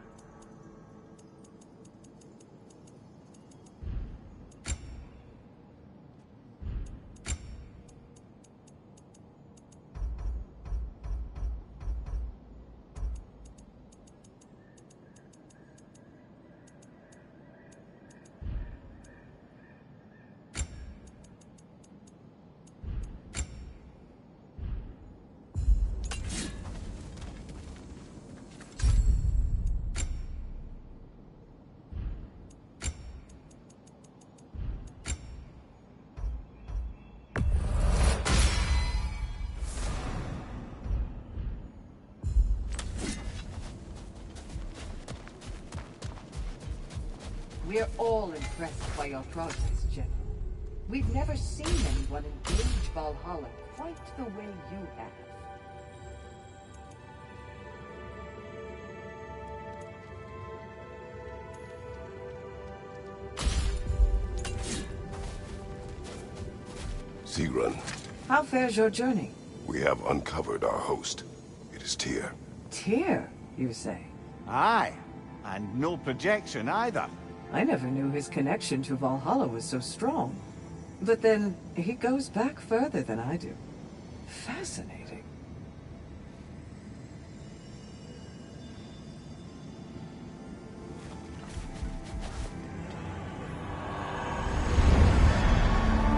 We're all impressed by your progress, General. We've never seen anyone engage Valhalla quite the way you have.
Sigrun,
How fares your journey?
we have uncovered our host. It is Tyr.
Tyr, you say?
Aye, and no projection either.
I never knew his connection to Valhalla was so strong. But then, he goes back further than I do. Fascinating.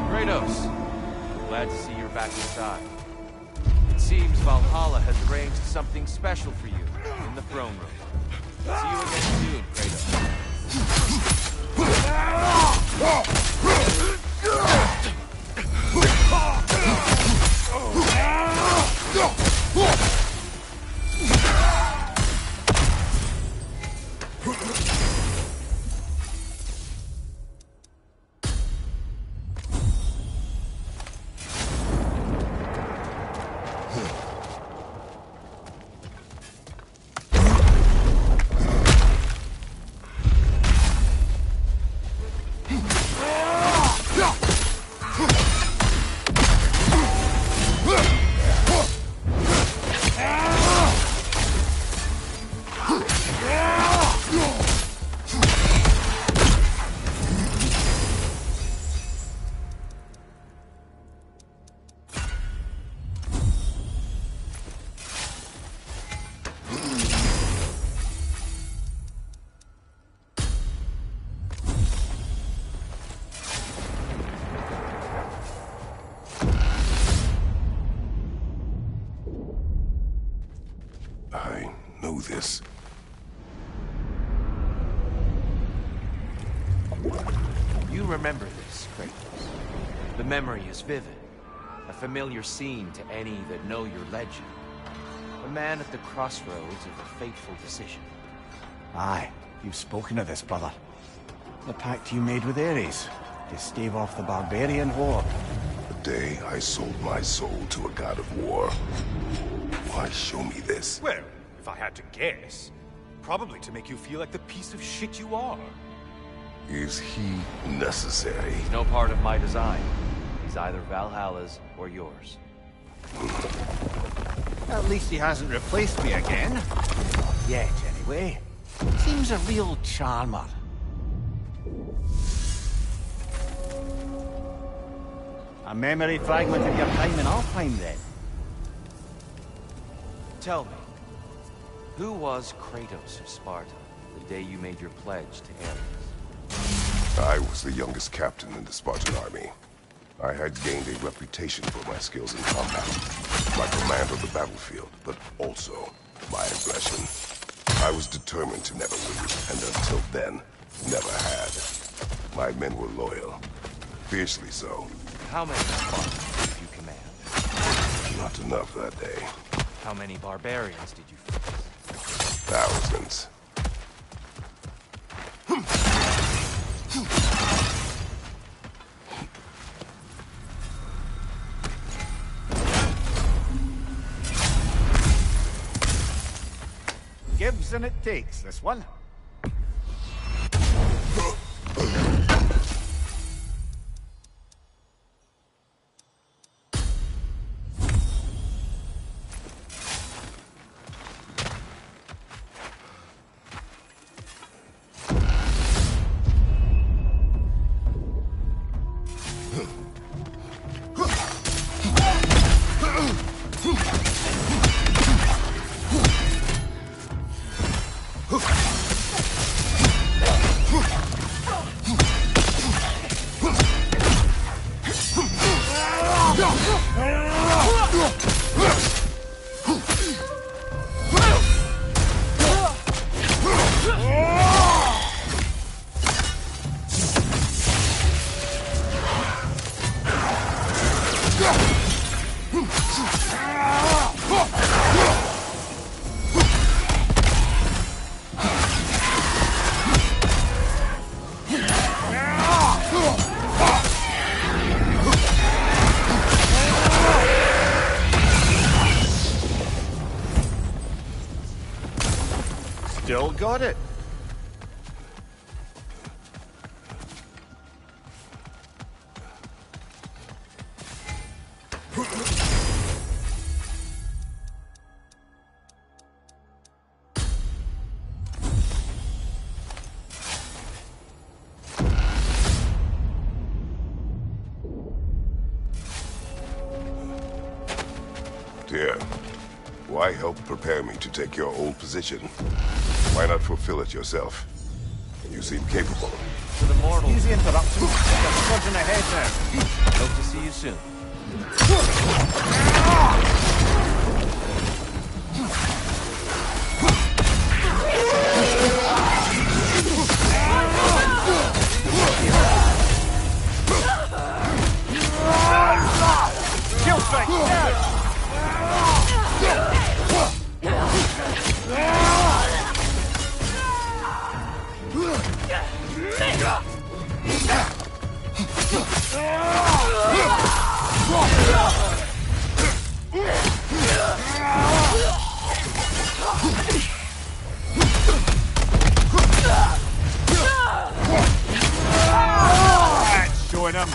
Kratos, glad to see you're back inside. It seems Valhalla has arranged something special for you in the throne room. See you again soon, Kratos.
I know this.
You remember this, Kratos. The memory is vivid. A familiar scene to any that know your legend. A man at the crossroads of a fateful decision.
Aye, you've spoken of this, brother. The pact you made with Ares to stave off the barbarian horde.
The day I sold my soul to a god of war. Why show me this?
Well, if I had to guess, probably to make you feel like the piece of shit you are.
Is he necessary?
He's no part of my design. He's either Valhalla's or yours.
At least he hasn't replaced me again. Not yet, anyway. Seems a real charmer. A memory fragment of your time in Alfheim, then.
Tell me, who was Kratos of Sparta the day you made your pledge to Ares?
I was the youngest captain in the Spartan army. I had gained a reputation for my skills in combat, my command on the battlefield, but also my aggression. I was determined to never lose, and until then, never had. My men were loyal. Fiercely so.
How many Spartans did you command?
Not enough that day.
How many barbarians did you face?
Thousands.
Gives and it takes, this one. Still got it.
Dear, why help prepare me to take your old position? Why not fulfill it yourself? You seem capable.
To the mortals,
Easy interruption. Just trudging ahead now.
hope to see you soon.
Kill strike! That's showing him.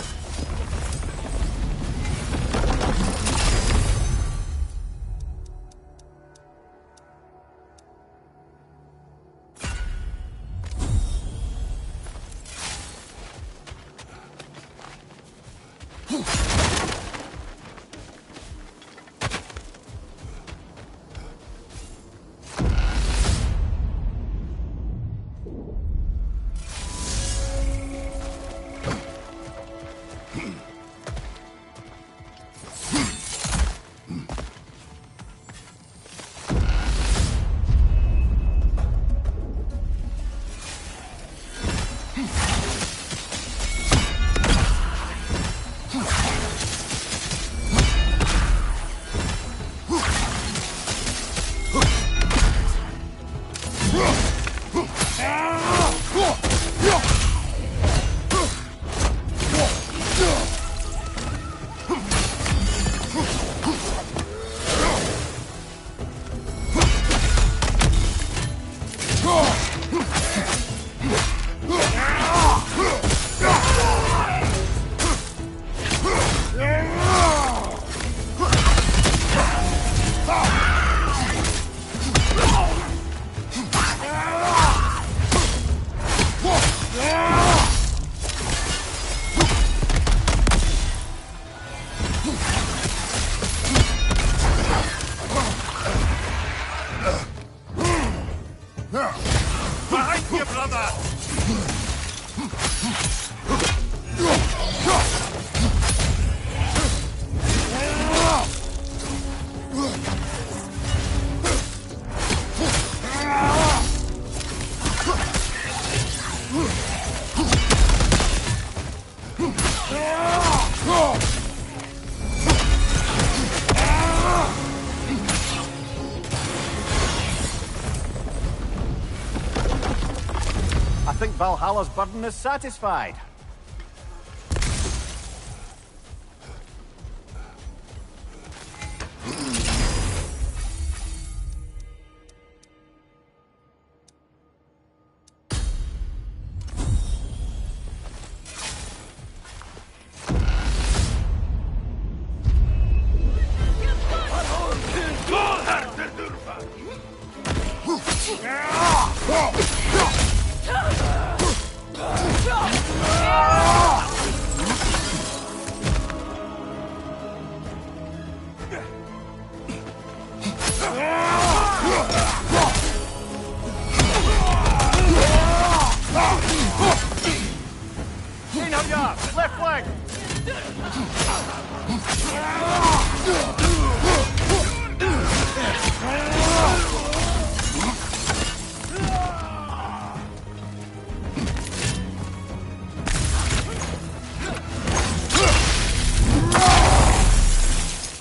Valhalla's burden is satisfied. Left flank!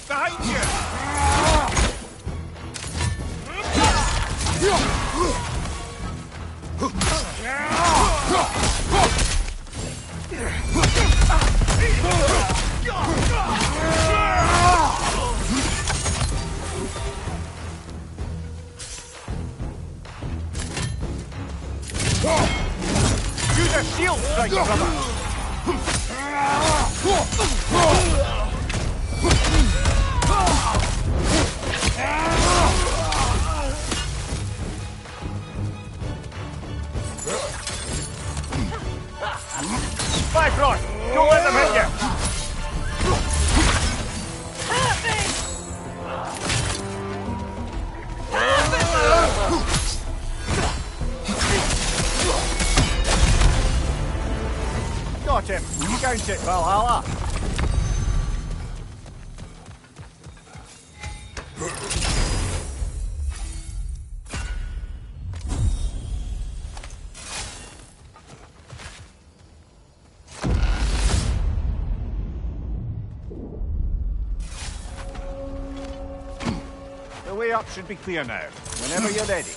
Behind you! Use a shield strike, brother! Bifrost! Don't let them hit you! Got him! Count it, Valhalla! The way up should be clear now, whenever you're ready.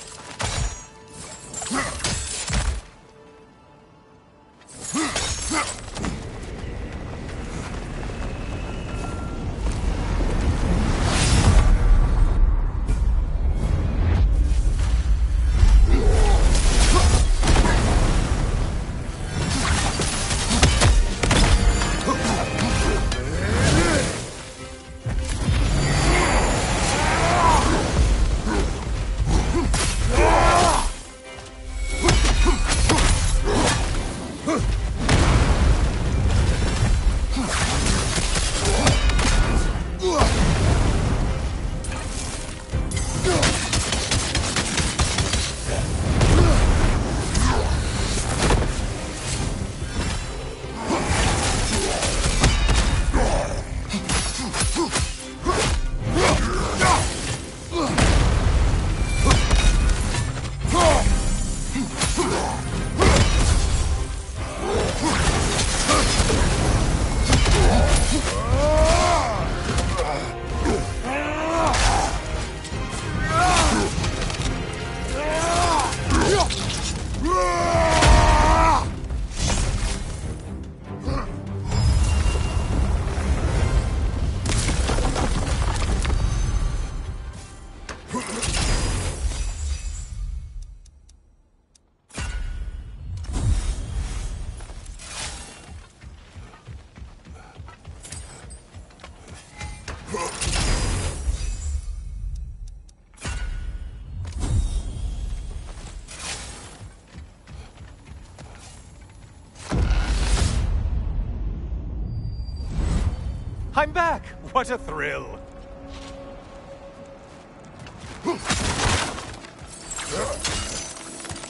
I'm back! What a thrill!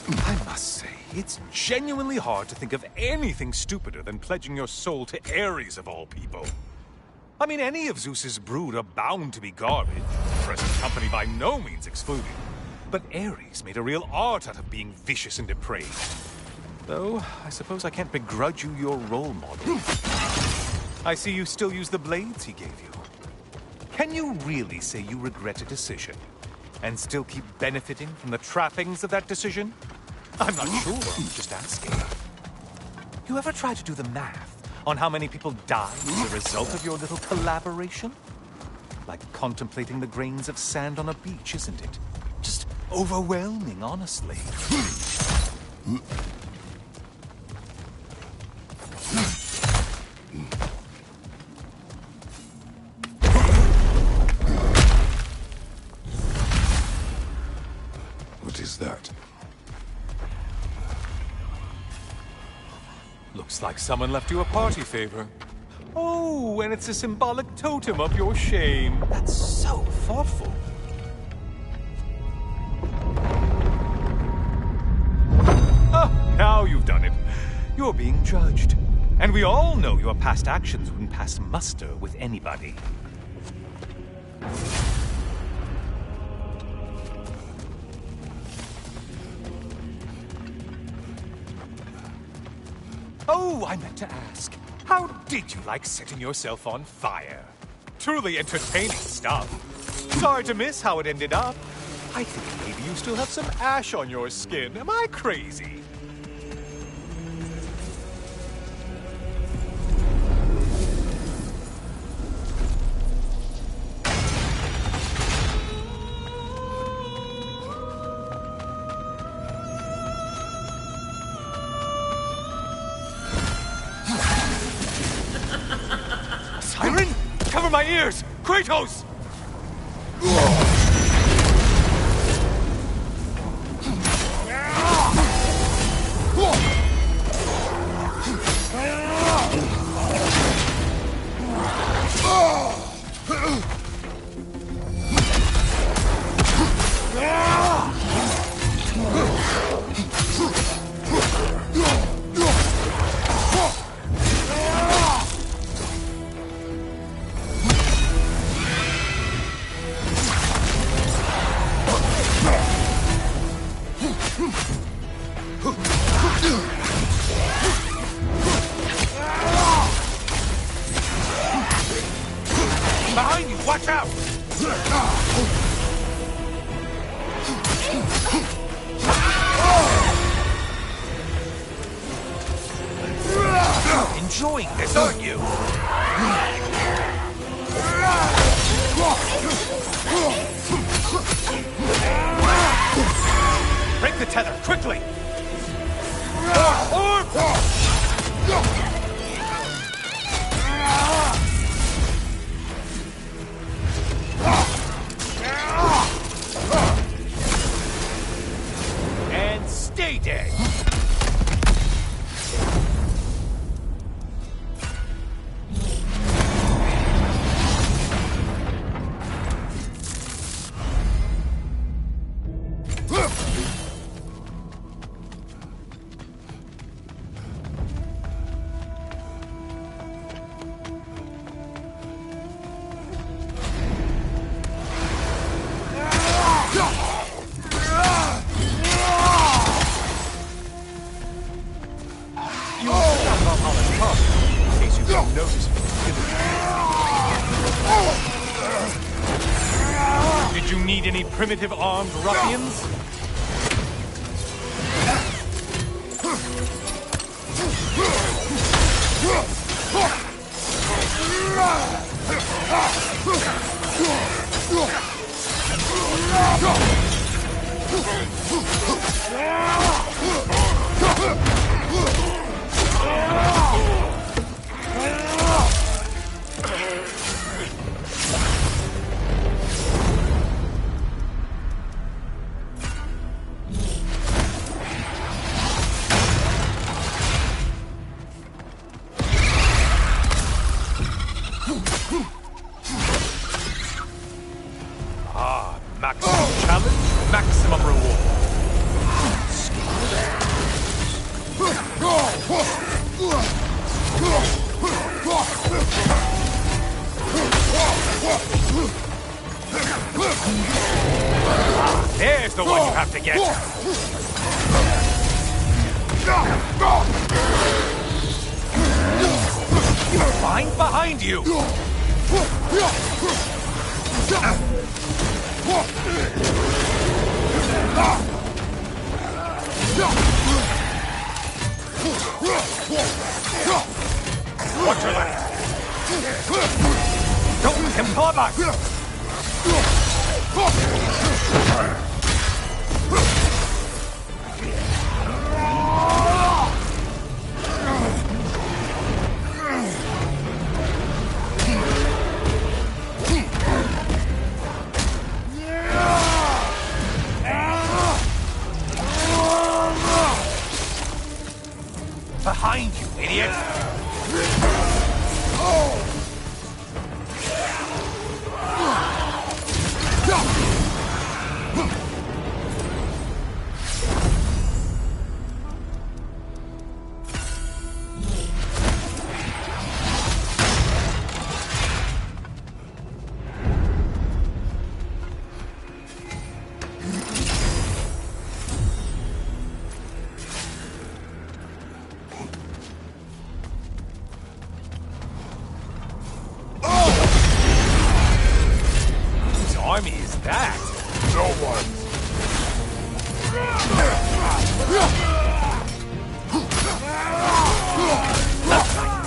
I must say, it's genuinely hard to think of anything stupider than pledging your soul to Ares of all people. I mean, any of Zeus's brood are bound to be garbage, present company by no means excluded. But Ares made a real art out of being vicious and depraved. Though, I suppose I can't begrudge you your role model. I see you still use the blades he gave you. Can you really say you regret a decision, and still keep benefiting from the trappings of that decision? I'm not sure. I'm just asking. You ever try to do the math on how many people die as a result of your little collaboration? Like contemplating the grains of sand on a beach, isn't it? Just overwhelming, honestly.
What is that?
Looks like someone left you a party favor. Oh, and it's a symbolic totem of your shame. That's so thoughtful. Ah, now you've done it. You're being judged. And we all know your past actions wouldn't pass muster with anybody. Oh, I meant to ask. How did you like setting yourself on fire? Truly entertaining stuff. Sorry to miss how it ended up. I think maybe you still have some ash on your skin. Am I crazy? Siren? Cover my ears! Kratos! Behind you! Watch out! Enjoying this, aren't you? Break the tether, quickly! And stay dead! You were on Valhalla's top, in case you didn't notice. Did you need any primitive armed ruffians? Maximum challenge, maximum reward. There's the one you have to get. You're fine behind you. Watch your left! Don't let him pull back! Behind you, idiot! Whose army is that?
No one.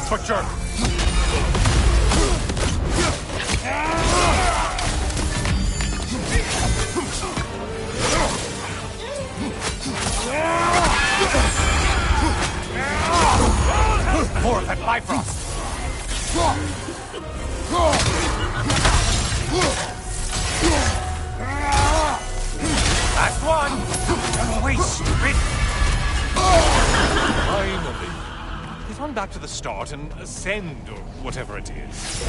Butcher! More of that Bifrost! Last one! Wait, stupid! Finally. Let's run back to the start and ascend, or whatever it is.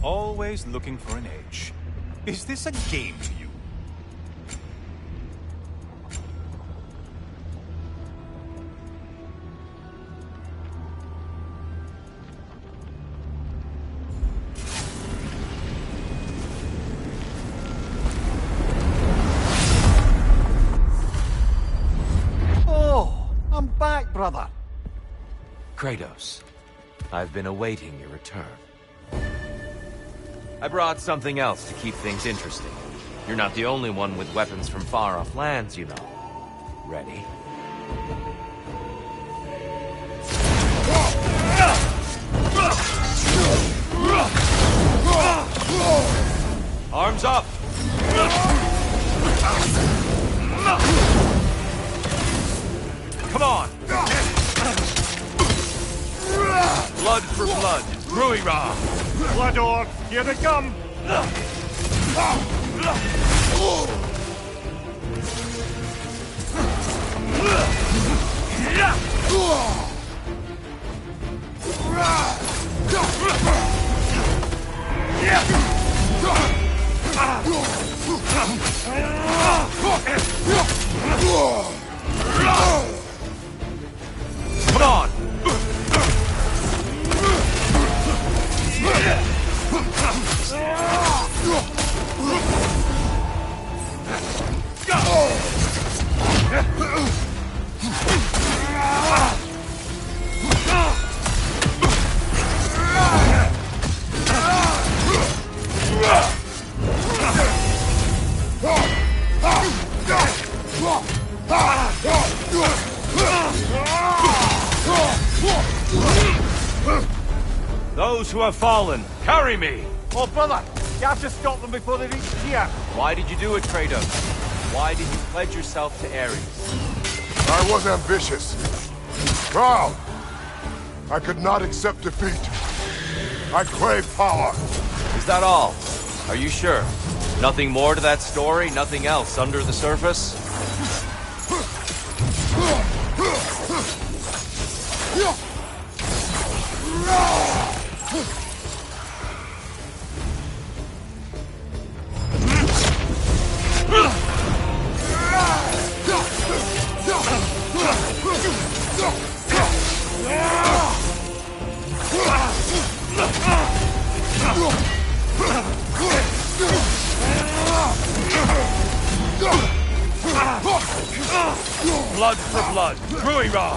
Always looking for an edge. Is this a game to you?
Oh, I'm back, brother.
Kratos, I've been awaiting your return. I brought something else to keep things interesting. You're not the only one with weapons from far-off lands, you know. Ready? Arms up! Come on! Blood for blood, Ruira!
Blood orb, here they come!
Come on! Those who have fallen, carry me!
Oh, brother, you have to stop them before they reach here.
Why did you do it, Kratos? Why did you pledge yourself to Ares?
I was ambitious. Proud. I could not accept defeat. I crave power.
Is that all? Are you sure? Nothing more to that story? Nothing else under the surface?
Blood for blood. Ruira!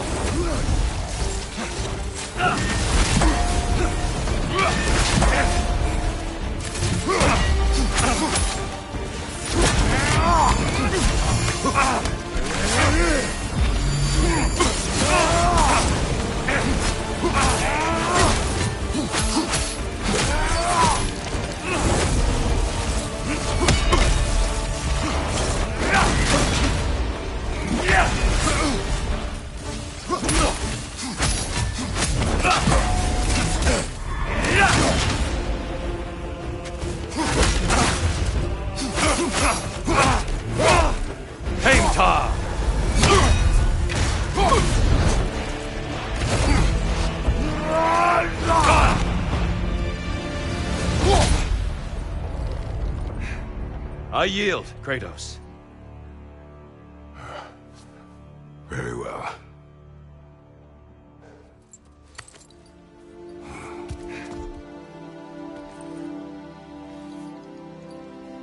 I yield, Kratos.
Very well.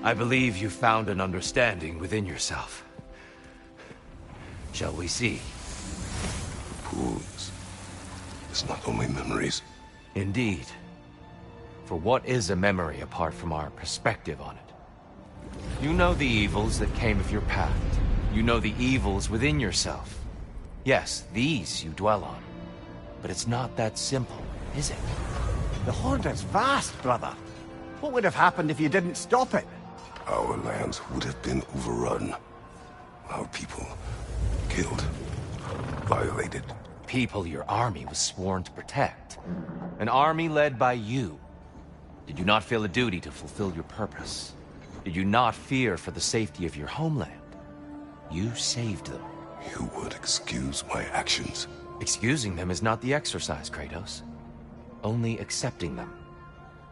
I believe you found an understanding within yourself. Shall we see?
Fools. It's not only memories.
Indeed. For what is a memory apart from our perspective on it? You know the evils that came of your path. You know the evils within yourself. Yes, these you dwell on. But it's not that simple, is it?
The Horde is vast, brother. What would have happened if you didn't stop it?
Our lands would have been overrun. Our people killed, violated.
People your army was sworn to protect. An army led by you. Did you not feel a duty to fulfill your purpose? Did you not fear for the safety of your homeland? You saved them.
You would excuse my actions.
Excusing them is not the exercise, Kratos. Only accepting them.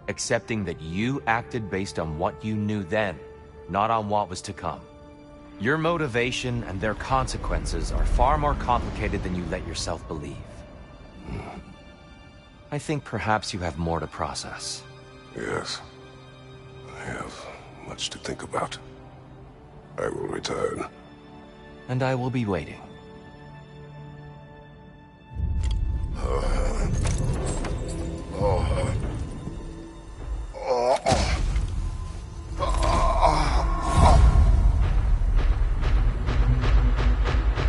Accepting that you acted based on what you knew then, not on what was to come. Your motivation and their consequences are far more complicated than you let yourself believe. I think perhaps you have more to process.
Yes. I have much to think about. I will return.
And I will be waiting.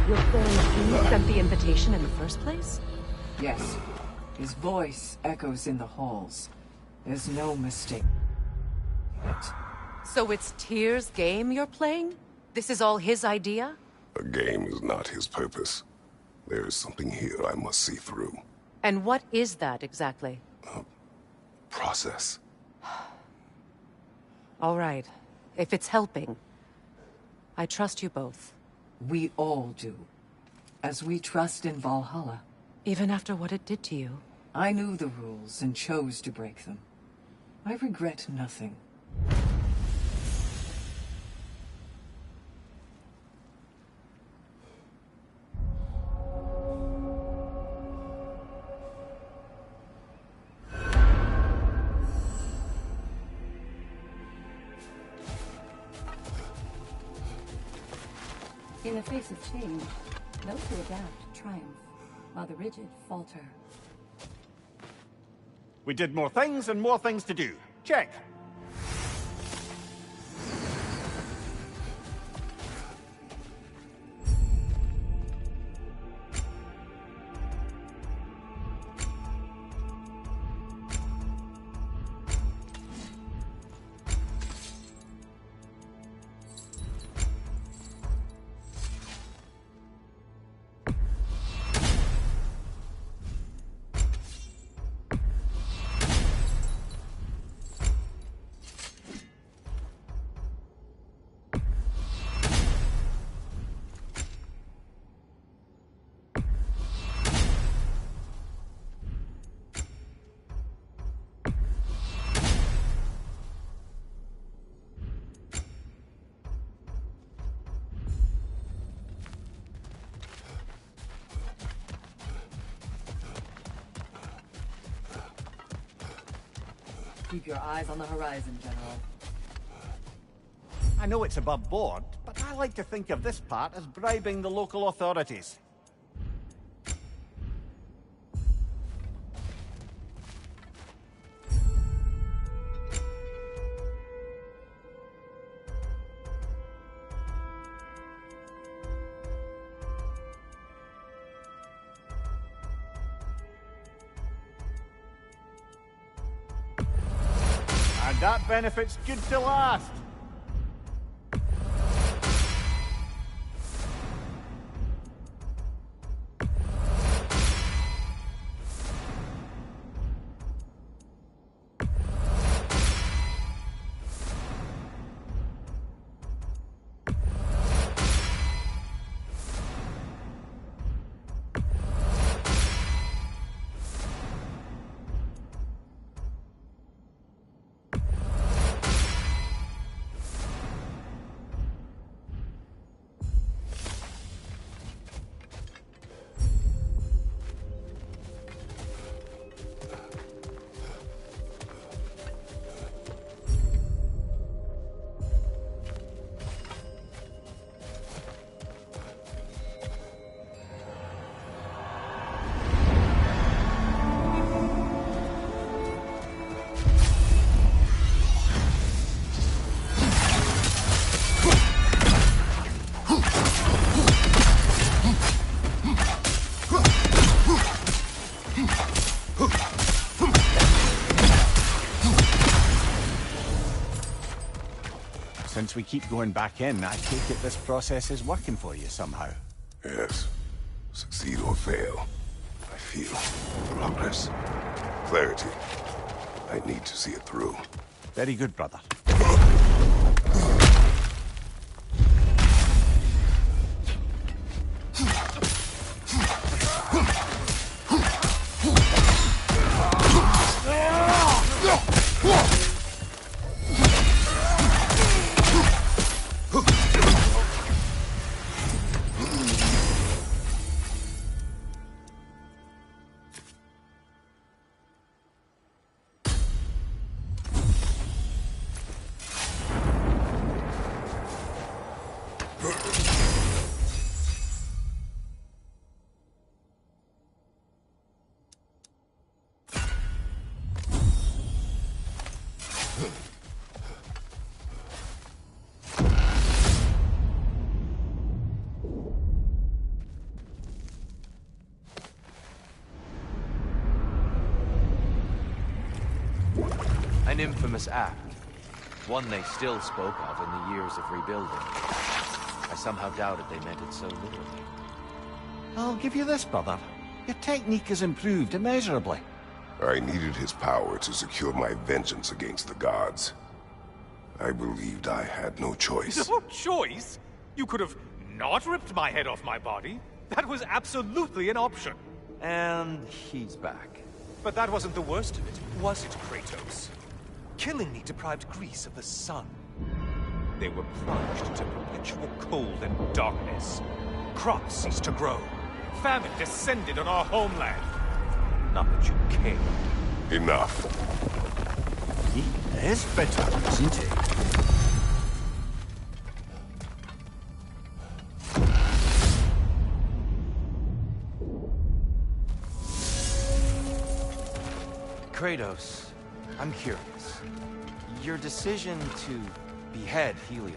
You're saying he sent the invitation in the first place?
Yes. His voice echoes in the halls. There's no mistake.
So it's Tyr's game you're playing? This is all his idea?
A game is not his purpose. There is something here I must see through.
And what is that exactly?
Process.
All right. If it's helping, I trust you both.
We all do. As we trust in Valhalla.
Even after what it did to you?
I knew the rules and chose to break them. I regret nothing.
In the face of change, those who adapt triumph, while the rigid falter.
We did more things and more things to do. Check.
Keep your eyes on the horizon, General.
I know it's above board, but I like to think of this part as bribing the local authorities. And that benefit's good to last. Since we keep going back in, I take it this process is working for you somehow.
Yes. Succeed or fail, I feel progress, clarity. I need to see it through.
Very good, brother.
An infamous act. One they still spoke of in the years of rebuilding. I somehow doubted they meant it so literally.
I'll give you this, brother. Your technique has improved immeasurably.
I needed his power to secure my vengeance against the gods. I believed I had no choice.
No choice? You could have not ripped my head off my body. That was absolutely an option.
And he's back.
But that wasn't the worst of it, was it, Kratos? Killing me deprived Greece of the sun. They were plunged into perpetual cold and darkness. Crops ceased to grow. Famine descended on our homeland. Not that you cared.
Enough.
He is bitter, isn't he?
Kratos, I'm curious. Your decision to behead Helios,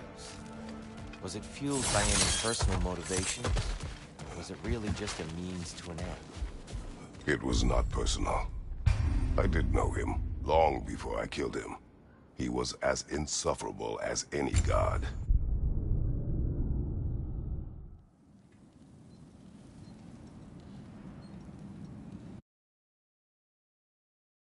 was it fueled by any personal motivation? Or was it really just a means to an end?
It was not personal. I did know him long before I killed him. He was as insufferable as any god.